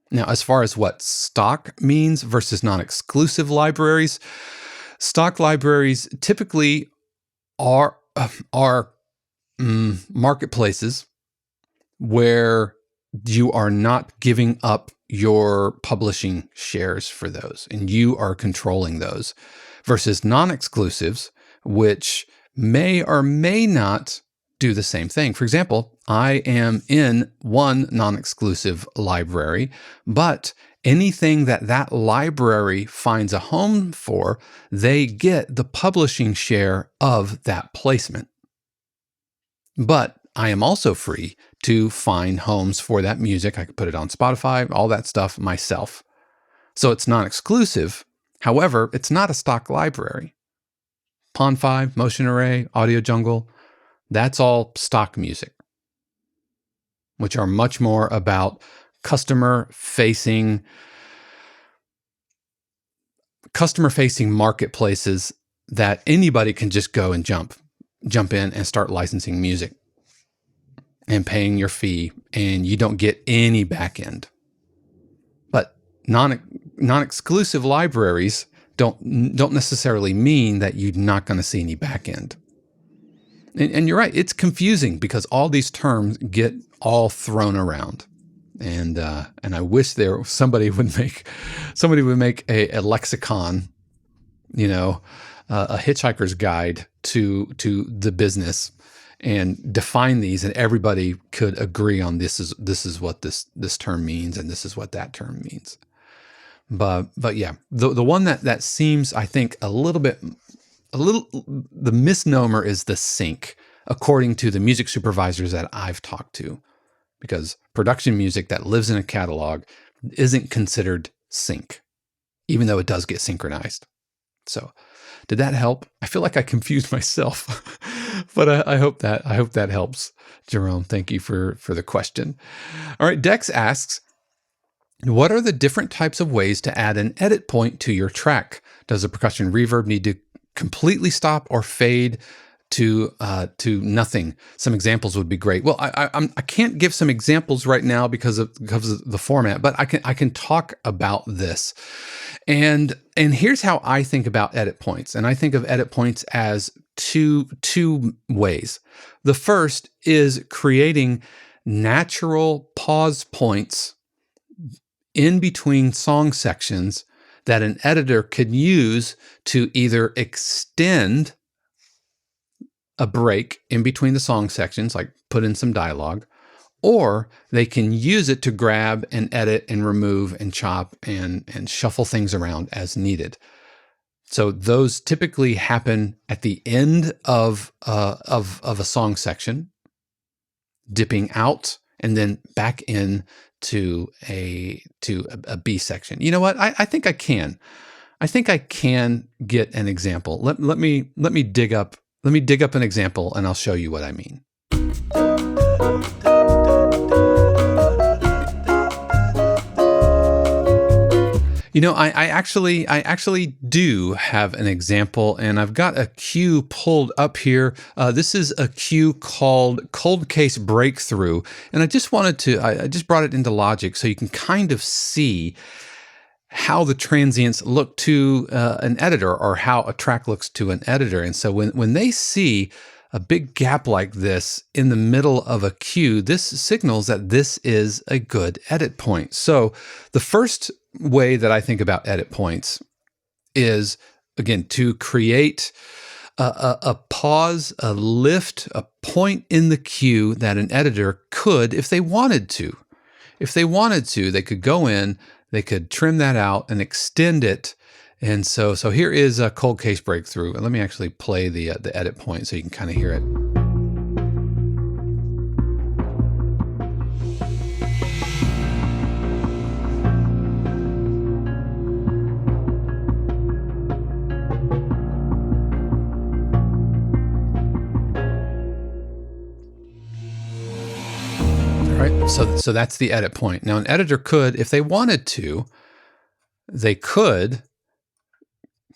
Now, as far as what stock means versus non-exclusive libraries, stock libraries typically are marketplaces where you are not giving up your publishing shares for those, and you are controlling those, versus non-exclusives, which may or may not do the same thing. For example, I am in one non-exclusive library, but anything that library finds a home for, they get the publishing share of that placement. But I am also free to find homes for that music. I could put it on Spotify, all that stuff myself. So it's non-exclusive. However, it's not a stock library. Pond 5, Motion Array, Audio Jungle, that's all stock music, which are much more about customer-facing marketplaces that anybody can just go and jump in and start licensing music and paying your fee, and you don't get any back end. But non-exclusive libraries don't necessarily mean that you're not going to see any back end. And you're right, it's confusing because all these terms get all thrown around. And I wish somebody would make a lexicon, a hitchhiker's guide to the business, and define these, and everybody could agree on this is what this term means, and this is what that term means. But yeah, the one that seems, I think, the misnomer is the sync, according to the music supervisors that I've talked to, because production music that lives in a catalog isn't considered sync, even though it does get synchronized. So did that help? I feel like I confused myself, but I hope that helps. Jerome, thank you for the question. All right, Dex asks, what are the different types of ways to add an edit point to your track? Does the percussion reverb need to completely stop or fade to nothing? Some examples would be great. Well, I can't give some examples right now because of the format, but I can talk about this. And here's how I think about edit points. And I think of edit points as two ways. The first is creating natural pause points in between song sections that an editor could use to either extend a break in between the song sections, like put in some dialogue, or they can use it to grab and edit and remove and chop and shuffle things around as needed. So those typically happen at the end of a song section, dipping out and then back in to a B section. You know what? I think I can. I think I can get an example. Let me dig up an example, and I'll show you what I mean. You know, I actually do have an example, and I've got a cue pulled up here. This is a cue called Cold Case Breakthrough, and I just brought it into Logic so you can kind of see how the transients look to an editor, or how a track looks to an editor. And so when they see a big gap like this in the middle of a cue, this signals that this is a good edit point. So the first way that I think about edit points is, again, to create a pause, a lift, a point in the cue that an editor could, if they wanted to. If they wanted to, they could go in, they could trim that out and extend it. And so here is a Cold Case Breakthrough. And let me actually play the edit point so you can kind of hear it. Right, so that's the edit point. Now, an editor could, if they wanted to, they could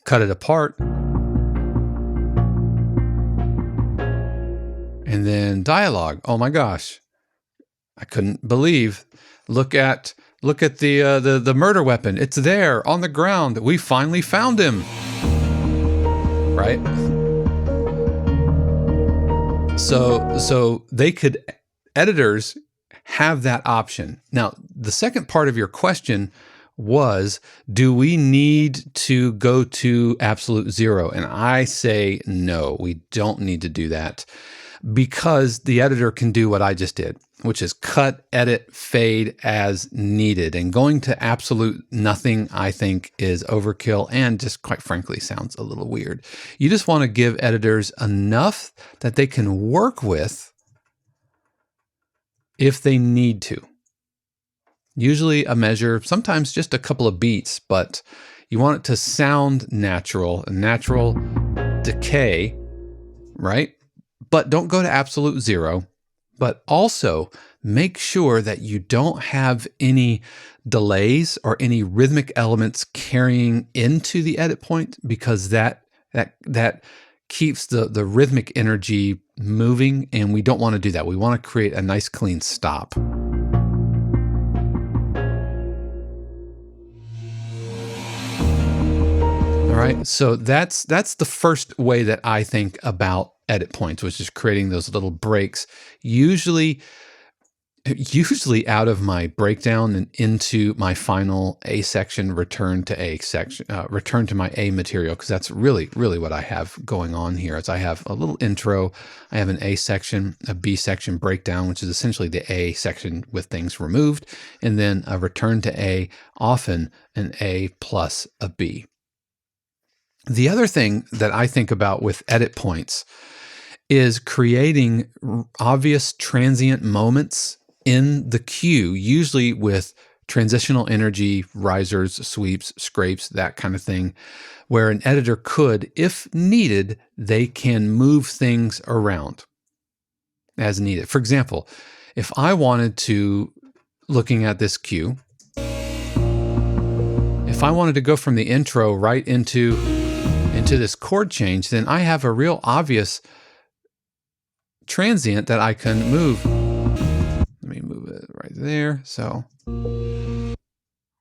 cut it apart and then dialogue. Oh my gosh, I couldn't believe. Look at the murder weapon. It's there on the ground. We finally found him. Right. So they could, editors have that option. Now, the second part of your question was, do we need to go to absolute zero? And I say no, we don't need to do that, because the editor can do what I just did, which is cut, edit, fade as needed. And going to absolute nothing, I think, is overkill and just, quite frankly, sounds a little weird. You just want to give editors enough that they can work with if they need to. Usually a measure, sometimes just a couple of beats, but you want it to sound natural, a natural decay, right? But don't go to absolute zero, but also make sure that you don't have any delays or any rhythmic elements carrying into the edit point, because that keeps the rhythmic energy moving, and we don't want to do that. We want to create a nice clean stop. All right, so that's the first way that I think about edit points, which is creating those little breaks, usually out of my breakdown and into my final A section, return to my A material, because that's really what I have going on here. Is I have a little intro, I have an A section, a B section breakdown, which is essentially the A section with things removed, and then a return to A, often an A plus a B. The other thing that I think about with edit points is creating obvious transient moments in the cue, usually with transitional energy, risers, sweeps, scrapes, that kind of thing, where an editor could, if needed, they can move things around as needed. For example, if I wanted to, looking at this cue, if I wanted to go from the intro right into this chord change, then I have a real obvious transient that I can move. Let me move it right there. So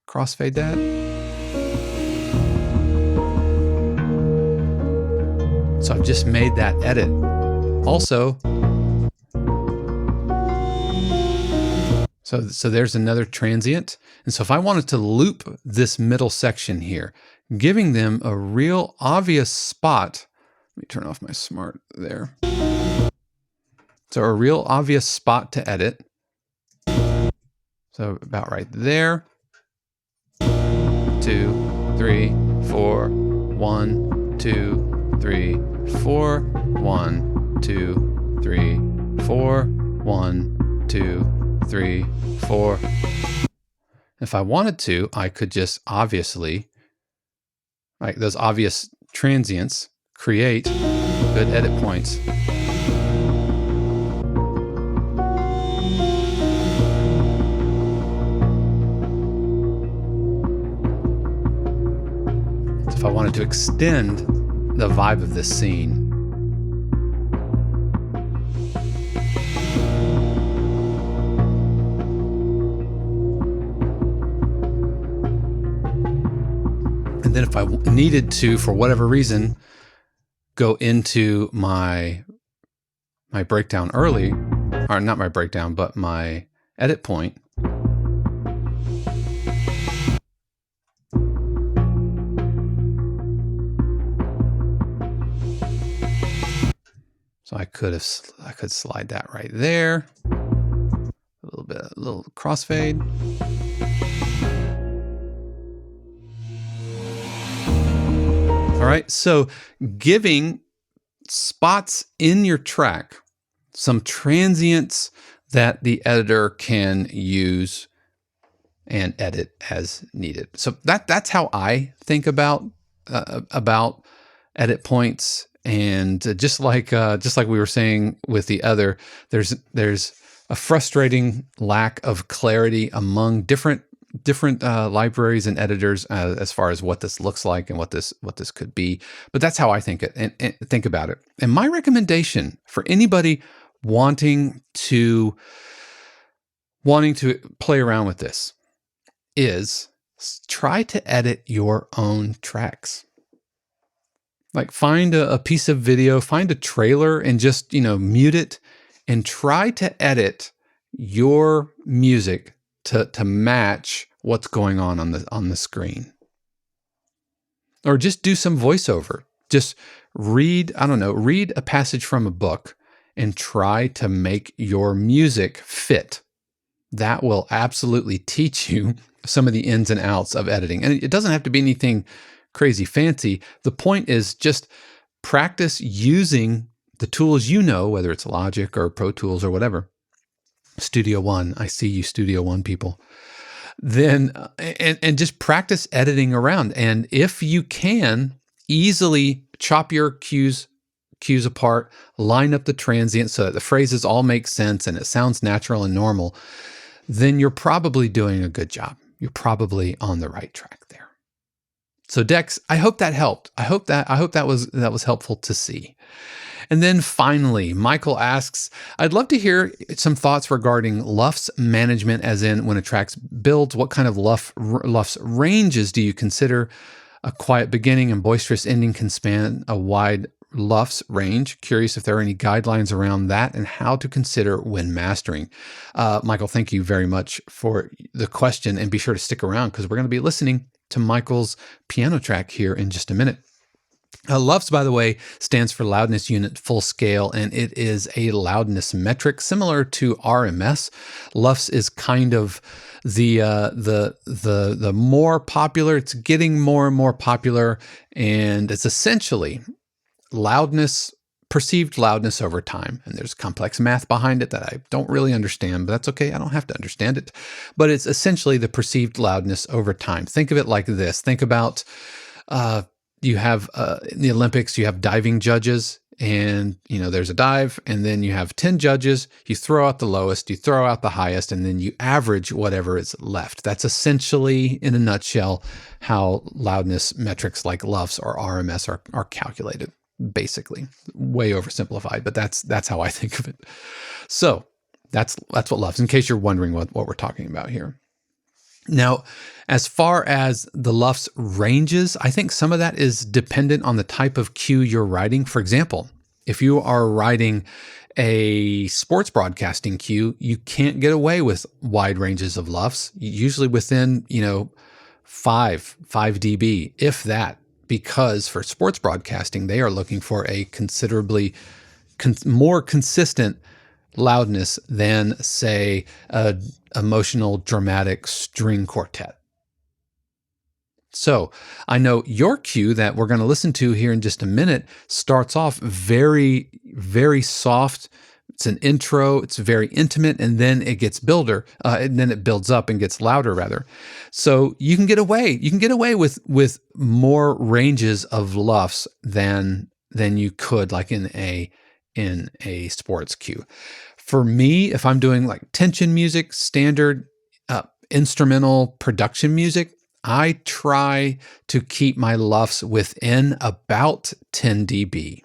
crossfade that. So I've just made that edit. Also, so there's another transient. And so if I wanted to loop this middle section here, giving them a real obvious spot, let me turn off my smart there. So a real obvious spot to edit. So about right there. 2, 3, 4, 1, 2, 3, 4, 1, 2, 3, 4, 1, 2, 3, 4. If I wanted to, I could just obviously, like those obvious transients, create good edit points. So if I wanted to extend the vibe of this scene, and then if I needed to, for whatever reason, go into my breakdown early, or not my breakdown, but my edit point, so I could slide that right there, a little crossfade. All right, so giving spots in your track some transients that the editor can use and edit as needed. So that's how I think about edit points. And just like we were saying with the other, there's a frustrating lack of clarity among different libraries and editors as far as what this looks like and what this could be. But that's how I think about it. And my recommendation for anybody wanting to play around with this is try to edit your own tracks. Like find a piece of video, find a trailer, and just mute it and try to edit your music to match what's going on the screen. Or just do some voiceover. Just read a passage from a book and try to make your music fit. That will absolutely teach you some of the ins and outs of editing. And it doesn't have to be anything crazy fancy. The point is just practice using the tools whether it's Logic or Pro Tools or whatever. Studio One, I see you Studio One people. Then and just practice editing around. And if you can easily chop your cues apart, line up the transients so that the phrases all make sense and it sounds natural and normal, then you're probably doing a good job. You're probably on the right track there. So Dex, I hope that helped. I hope that was helpful to see. And then finally, Michael asks, I'd love to hear some thoughts regarding LUFS management, as in when a track builds, what kind of LUFS ranges do you consider? A quiet beginning and boisterous ending can span a wide LUFS range. Curious if there are any guidelines around that and how to consider when mastering. Michael, thank you very much for the question, and be sure to stick around because we're going to be listening to Michael's piano track here in just a minute. LUFS, by the way, stands for Loudness Unit Full Scale, and it is a loudness metric similar to RMS. LUFS is kind of the more popular. It's getting more and more popular, and it's essentially perceived loudness over time. And there's complex math behind it that I don't really understand, but that's okay. I don't have to understand it. But it's essentially the perceived loudness over time. Think of it like this. Think about you have in the Olympics, you have diving judges, and there's a dive, and then you have 10 judges. You throw out the lowest, you throw out the highest, and then you average whatever is left. That's essentially, in a nutshell, how loudness metrics like LUFS or RMS are calculated. Basically, way oversimplified, but that's how I think of it. So that's what LUFS. In case you're wondering what we're talking about here. Now, as far as the LUFS ranges, I think some of that is dependent on the type of cue you're writing. For example, if you are writing a sports broadcasting cue, you can't get away with wide ranges of LUFS, usually within, 5 dB, if that, because for sports broadcasting, they are looking for a considerably more consistent loudness than, say, a emotional, dramatic string quartet. So I know your cue that we're going to listen to here in just a minute starts off very, very soft, It's an intro. It's very intimate, and then it gets and then it builds up and gets louder rather. So you can get away. You can get away with more ranges of LUFS than you could like in a sports cue. For me, if I'm doing like tension music, standard instrumental production music, I try to keep my LUFS within about 10 dB,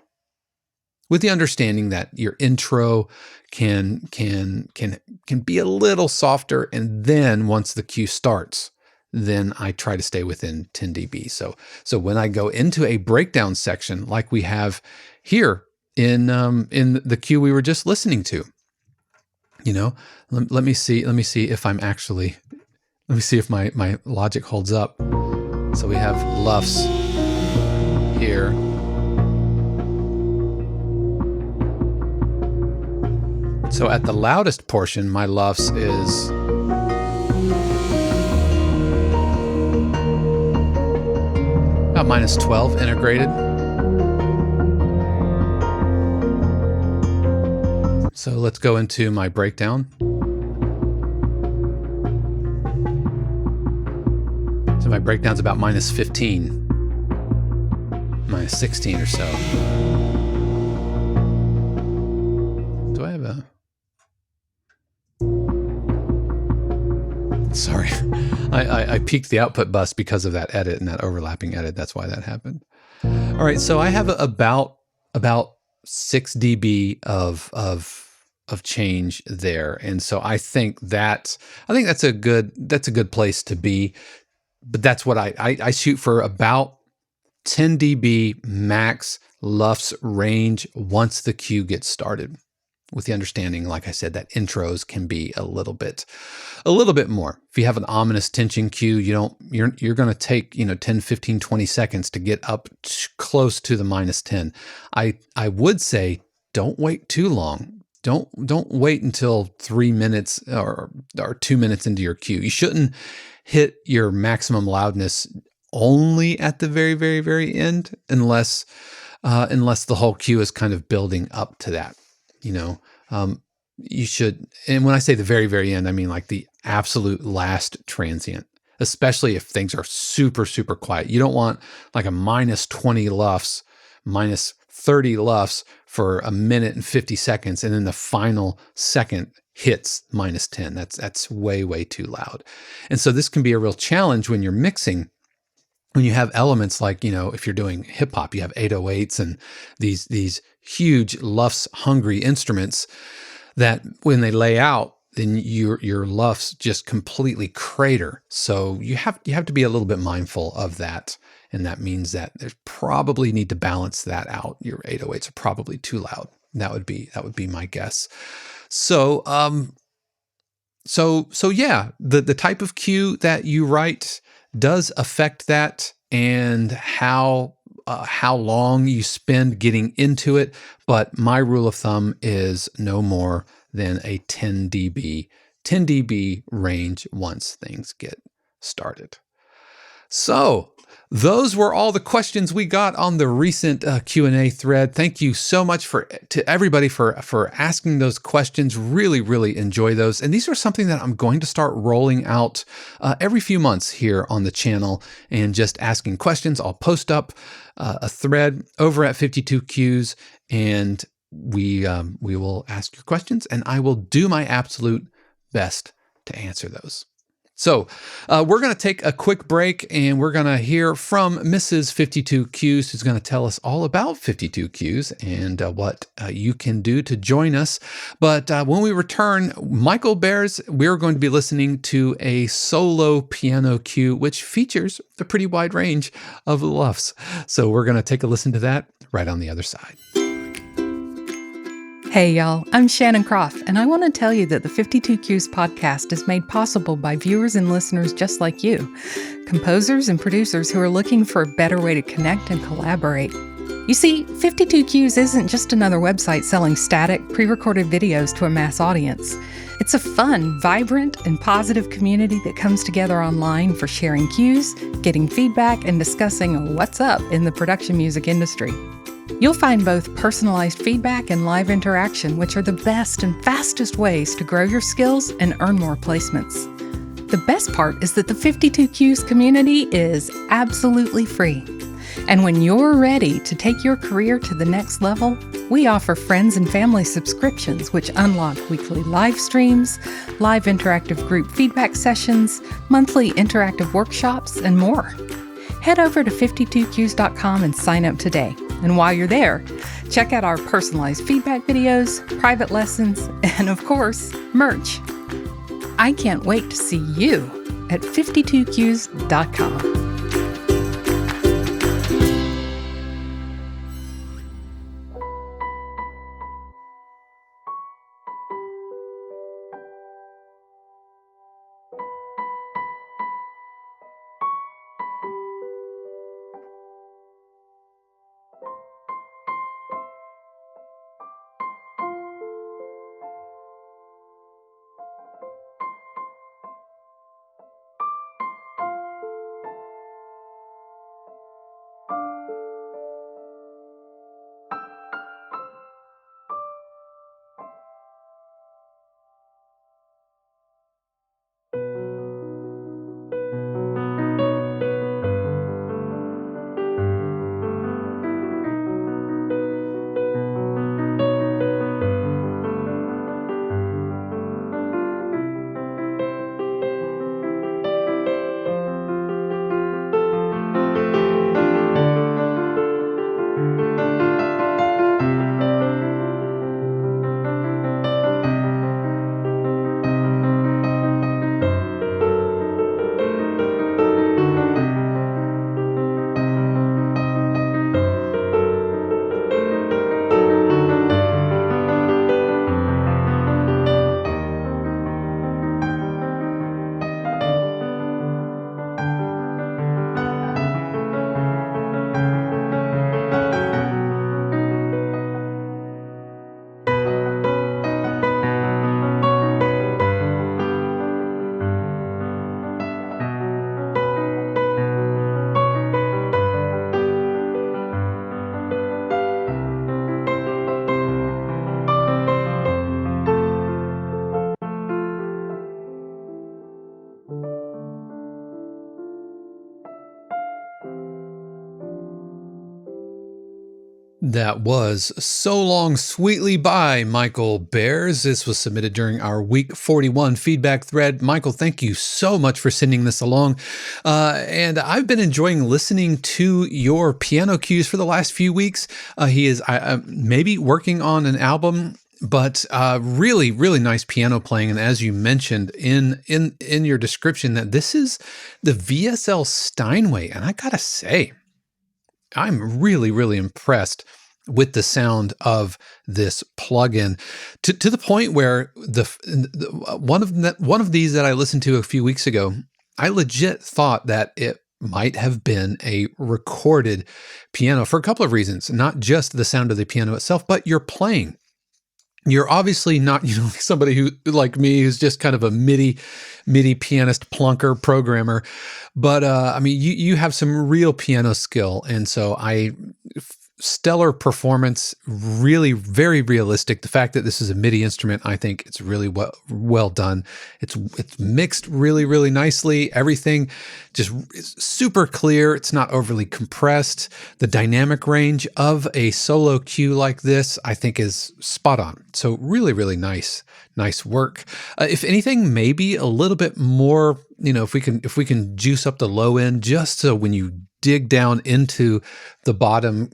with the understanding that your intro can be a little softer, and then once the cue starts, then I try to stay within 10 dB. So when I go into a breakdown section like we have here in the cue we were just listening to, let me see if I'm actually, let me see if my logic holds up. So we have LUFS here. So at the loudest portion, my LUFS is about -12 integrated. So let's go into my breakdown. So my breakdown's about -15, -16 or so. Do I have a... Sorry, I peaked the output bus because of that edit and that overlapping edit. That's why that happened. All right, so I have about 6 dB of change there, and so I think that's a good place to be. But that's what I shoot for, about 10 dB max LUFS range once the cue gets started, with the understanding, like I said, that intros can be a little bit more. If you have an ominous tension cue, you're going to take 10, 15, 20 seconds to get up close to the -10. I would say don't wait too long. Don't wait until 3 minutes or 2 minutes into your cue. You shouldn't hit your maximum loudness only at the very, very, very end, unless the whole cue is kind of building up to that. You should, and when I say the very, very end, I mean like the absolute last transient, especially if things are super, super quiet. You don't want like a -20 LUFS, -30 LUFS for a minute and 50 seconds, and then the final second hits -10. That's way, way too loud. And so this can be a real challenge when you're mixing, when you have elements like, if you're doing hip hop, you have 808s and these huge LUFS hungry instruments that when they lay out, then your LUFS just completely crater. So you have to be a little bit mindful of that. And that means that there's probably need to balance that out. Your 808s are probably too loud. That would be my guess. So yeah, the type of cue that you write does affect that, and how long you spend getting into it. But my rule of thumb is no more than a 10 dB range once things get started. So those were all the questions we got on the recent Q&A thread. Thank you so much to everybody for asking those questions. Really, really enjoy those. And these are something that I'm going to start rolling out every few months here on the channel, and just asking questions. I'll post up a thread over at 52 Qs, and we will ask your questions, and I will do my absolute best to answer those. So we're going to take a quick break, and we're going to hear from Mrs. 52 Qs, who's going to tell us all about 52 Qs and what you can do to join us. But when we return, Michael Bears, we're going to be listening to a solo piano cue, which features a pretty wide range of LUFS. So we're going to take a listen to that right on the other side. Hey y'all, I'm Shannon Croft, and I want to tell you that the 52 Qs podcast is made possible by viewers and listeners just like you, composers and producers who are looking for a better way to connect and collaborate. You see, 52 Qs isn't just another website selling static, pre-recorded videos to a mass audience. It's a fun, vibrant, and positive community that comes together online for sharing cues, getting feedback, and discussing what's up in the production music industry. You'll find both personalized feedback and live interaction, which are the best and fastest ways to grow your skills and earn more placements. The best part is that the 52Qs community is absolutely free. And when you're ready to take your career to the next level, we offer friends and family subscriptions which unlock weekly live streams, live interactive group feedback sessions, monthly interactive workshops, and more. Head over to 52qs.com and sign up today. And while you're there, check out our personalized feedback videos, private lessons, and of course, merch. I can't wait to see you at 52qs.com. That was So Long Sweetly by Michael Bears. This was submitted during our week 41 feedback thread. Michael, thank you so much for sending this along. And I've been enjoying listening to your piano cues for the last few weeks. He is maybe working on an album, but really, really nice piano playing. And as you mentioned in your description, that this is the VSL Steinway. And I gotta say, I'm really, really impressed with the sound of this plugin to the point where one of these that I listened to a few weeks ago, I legit thought that it might have been a recorded piano for a couple of reasons, not just the sound of the piano itself, but your playing. You're obviously not, somebody who like me who's just kind of a MIDI pianist, plunker, programmer, but you have some real piano skill, and so stellar performance, really very realistic. The fact that this is a MIDI instrument, I think it's really well done. It's mixed really, really nicely. Everything just is super clear. It's not overly compressed. The dynamic range of a solo cue like this, I think, is spot on. So really, really nice work. If anything, maybe a little bit more, if we can juice up the low end, just so when you dig down into the bottom,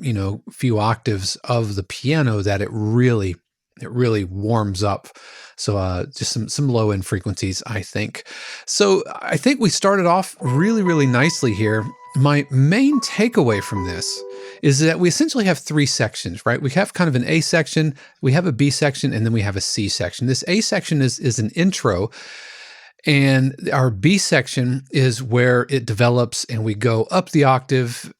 few octaves of the piano, that it really warms up. So just some low end frequencies, I think. So I think we started off really, really nicely here. My main takeaway from this is that we essentially have three sections, right? We have kind of an A section, we have a B section, and then we have a C section. This A section is an intro, and our B section is where it develops and we go up the octave,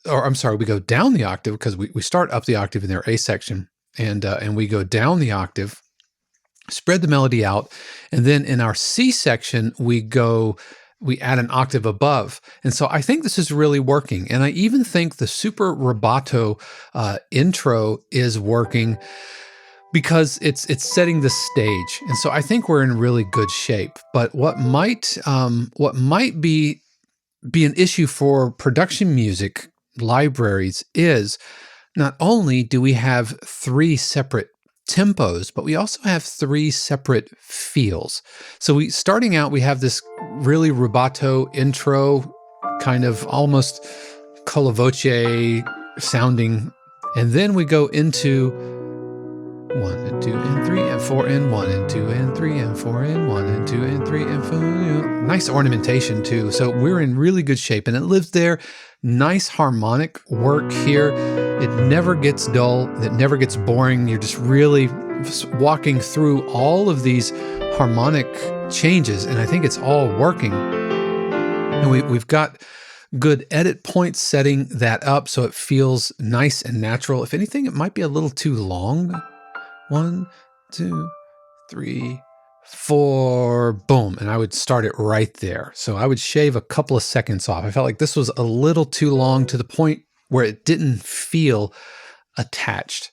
we go down the octave, because we start up the octave in their A section, and we go down the octave, spread the melody out, and then in our C section we go we add an octave above. And so I think this is really working. And I even think the super rubato intro is working because it's setting the stage. And so I think we're in really good shape. But what might be an issue for production music libraries is not only do we have 3 separate tempos, but we also have 3 separate feels. So starting out, we have this really rubato intro, kind of almost con la voce sounding, and then we go into 1 and 2 and 3 and 4 and 1 and 2 and 3 and 4 and 1 and 2 and 3 and 4. Nice ornamentation too. So we're in really good shape, and it lives there. Nice harmonic work here. It never gets dull. It never gets boring. You're just really walking through all of these harmonic changes, and I think it's all working. And we've got good edit points setting that up so it feels nice and natural. If anything, it might be a little too long. 1, 2, 3, 4, boom. And I would start it right there. So I would shave a couple of seconds off. I felt like this was a little too long to the point where it didn't feel attached.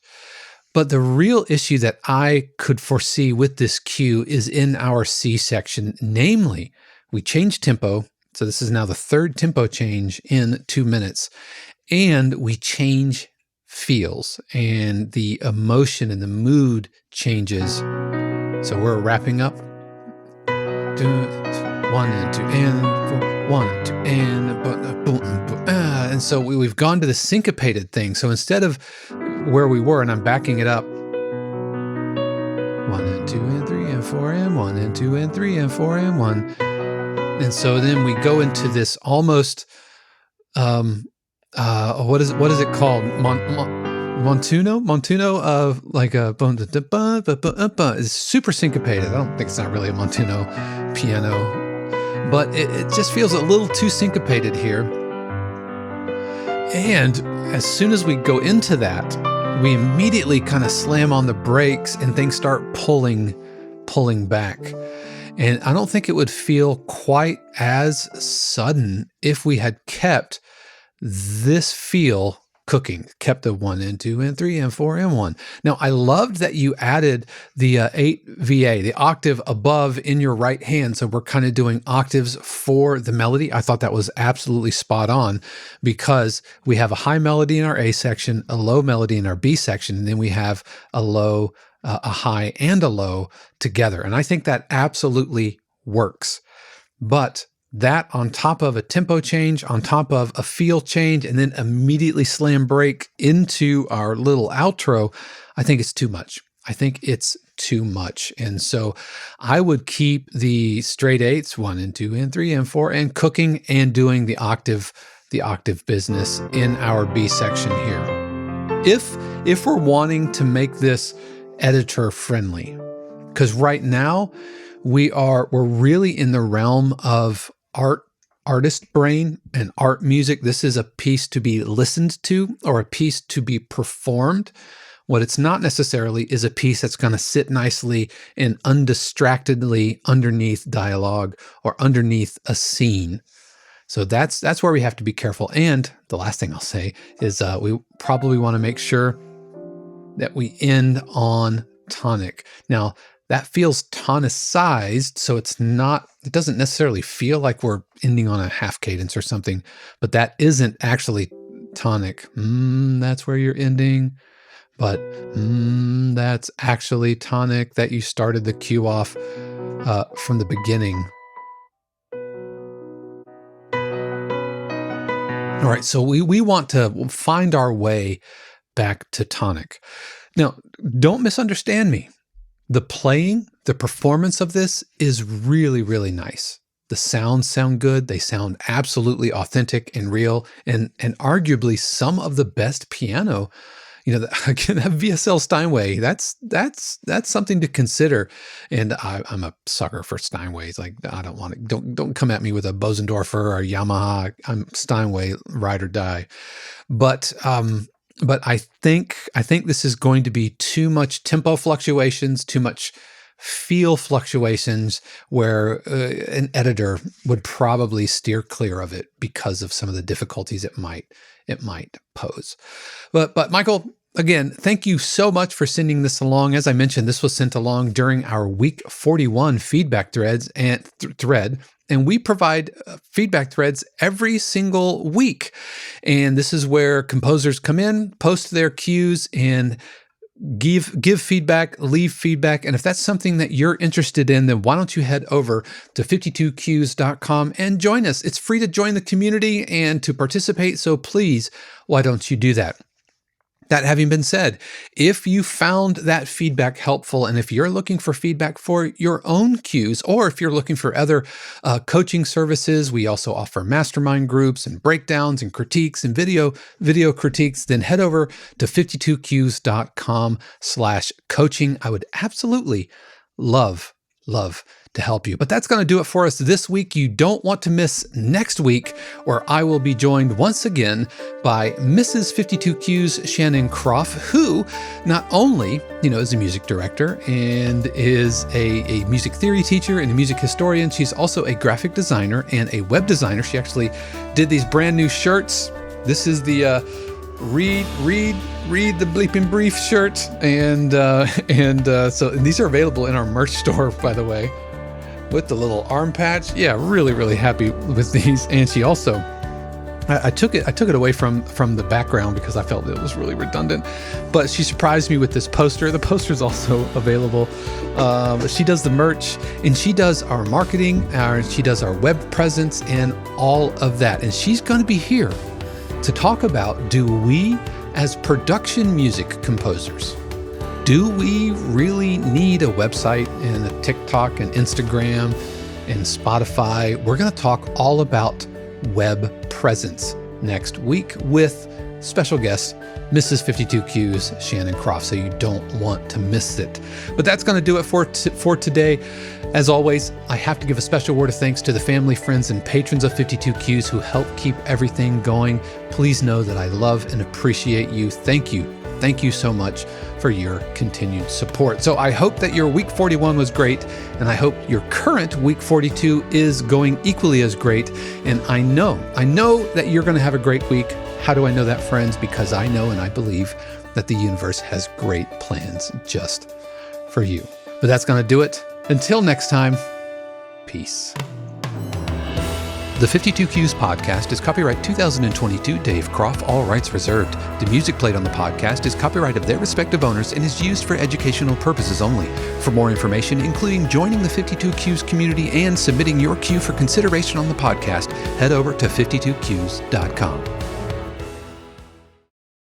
But the real issue that I could foresee with this cue is in our C section. Namely, we changed tempo. So this is now the 3rd tempo change in 2 minutes. And we change feels, and the emotion and the mood changes. So we're wrapping up. 1 and 2 and 4, 1 and 2 and boom, boom, and so we've gone to the syncopated thing. So instead of where we were, and I'm backing it up, 1 and 2 and 3 and 4 and 1 and 2 and 3 and 4 and 1, and so then we go into this almost what is it called? Montuno of like a it's super syncopated. I don't think it's not really a Montuno piano, but it just feels a little too syncopated here. And as soon as we go into that, we immediately kind of slam on the brakes and things start pulling back. And I don't think it would feel quite as sudden if we had kept this feel cooking, kept the 1 and 2 and 3 and 4 and 1. Now, I loved that you added the 8 VA, the octave above in your right hand. So we're kind of doing octaves for the melody. I thought that was absolutely spot on, because we have a high melody in our A section, a low melody in our B section, and then we have a low, a high, and a low together. And I think that absolutely works. But that on top of a tempo change, on top of a feel change, and then immediately slam break into our little outro, I think it's too much. I think it's too much. And so I would keep the straight 8s, 1 and 2 and 3 and 4, and cooking and doing the octave business in our B section here. If we're wanting to make this editor friendly, because right now we're really in the realm of artist brain and art music. This is a piece to be listened to or a piece to be performed. What it's not necessarily is a piece that's going to sit nicely and undistractedly underneath dialogue or underneath a scene. So that's where we have to be careful. And the last thing I'll say is we probably want to make sure that we end on tonic. Now, that feels tonicized, so it doesn't necessarily feel like we're ending on a half cadence or something, but that isn't actually tonic. That's where you're ending, but that's actually tonic, that you started the cue off from the beginning. All right, so we want to find our way back to tonic. Now, don't misunderstand me. The playing, the performance of this is really, really nice. The sounds sound good. They sound absolutely authentic and real, and arguably some of the best piano. That VSL Steinway, that's something to consider. And I'm a sucker for Steinways. Like, I don't want to, don't come at me with a Bosendorfer or Yamaha. I'm Steinway, ride or die. But I think this is going to be too much tempo fluctuations, too much feel fluctuations where an editor would probably steer clear of it because of some of the difficulties it might pose. But Michael, again, thank you so much for sending this along. As I mentioned, this was sent along during our week 41 feedback thread, and we provide feedback threads every single week. And this is where composers come in, post their cues, and give feedback, leave feedback. And if that's something that you're interested in, then why don't you head over to 52cues.com and join us. It's free to join the community and to participate. So please, why don't you do that? That having been said, if you found that feedback helpful, and if you're looking for feedback for your own cues, or if you're looking for other coaching services, we also offer mastermind groups and breakdowns and critiques and video critiques, then head over to 52cues.com/coaching. I would absolutely love to help you. But that's going to do it for us this week. You don't want to miss next week, where I will be joined once again by Mrs. 52Q's Shannon Croft, who not only, is a music director and is a music theory teacher and a music historian, she's also a graphic designer and a web designer. She actually did these brand new shirts. This is the read the bleeping brief shirt, and so these are available in our merch store, by the way, with the little arm patch. Yeah, really happy with these. And she also, I took it away from the background because I felt it was really redundant, but she surprised me with this poster. The poster is also available. She does the merch, and she does our marketing, she does our web presence, and all of that. And she's going to be here to talk about, do we, as production music composers, do we really need a website and a TikTok and Instagram and Spotify? We're going to talk all about web presence next week with special guest, Mrs. 52Q's Shannon Croft, so you don't want to miss it. But that's going to do it for today. As always, I have to give a special word of thanks to the family, friends, and patrons of 52Qs who help keep everything going. Please know that I love and appreciate you. Thank you. Thank you so much for your continued support. So I hope that your week 41 was great, and I hope your current week 42 is going equally as great. And I know that you're going to have a great week. How do I know that, friends? Because I know and I believe that the universe has great plans just for you. But that's going to do it. Until next time, peace. The 52Qs podcast is copyright 2022 Dave Croft, all rights reserved. The music played on the podcast is copyright of their respective owners and is used for educational purposes only. For more information, including joining the 52Qs community and submitting your cue for consideration on the podcast, head over to 52Qs.com.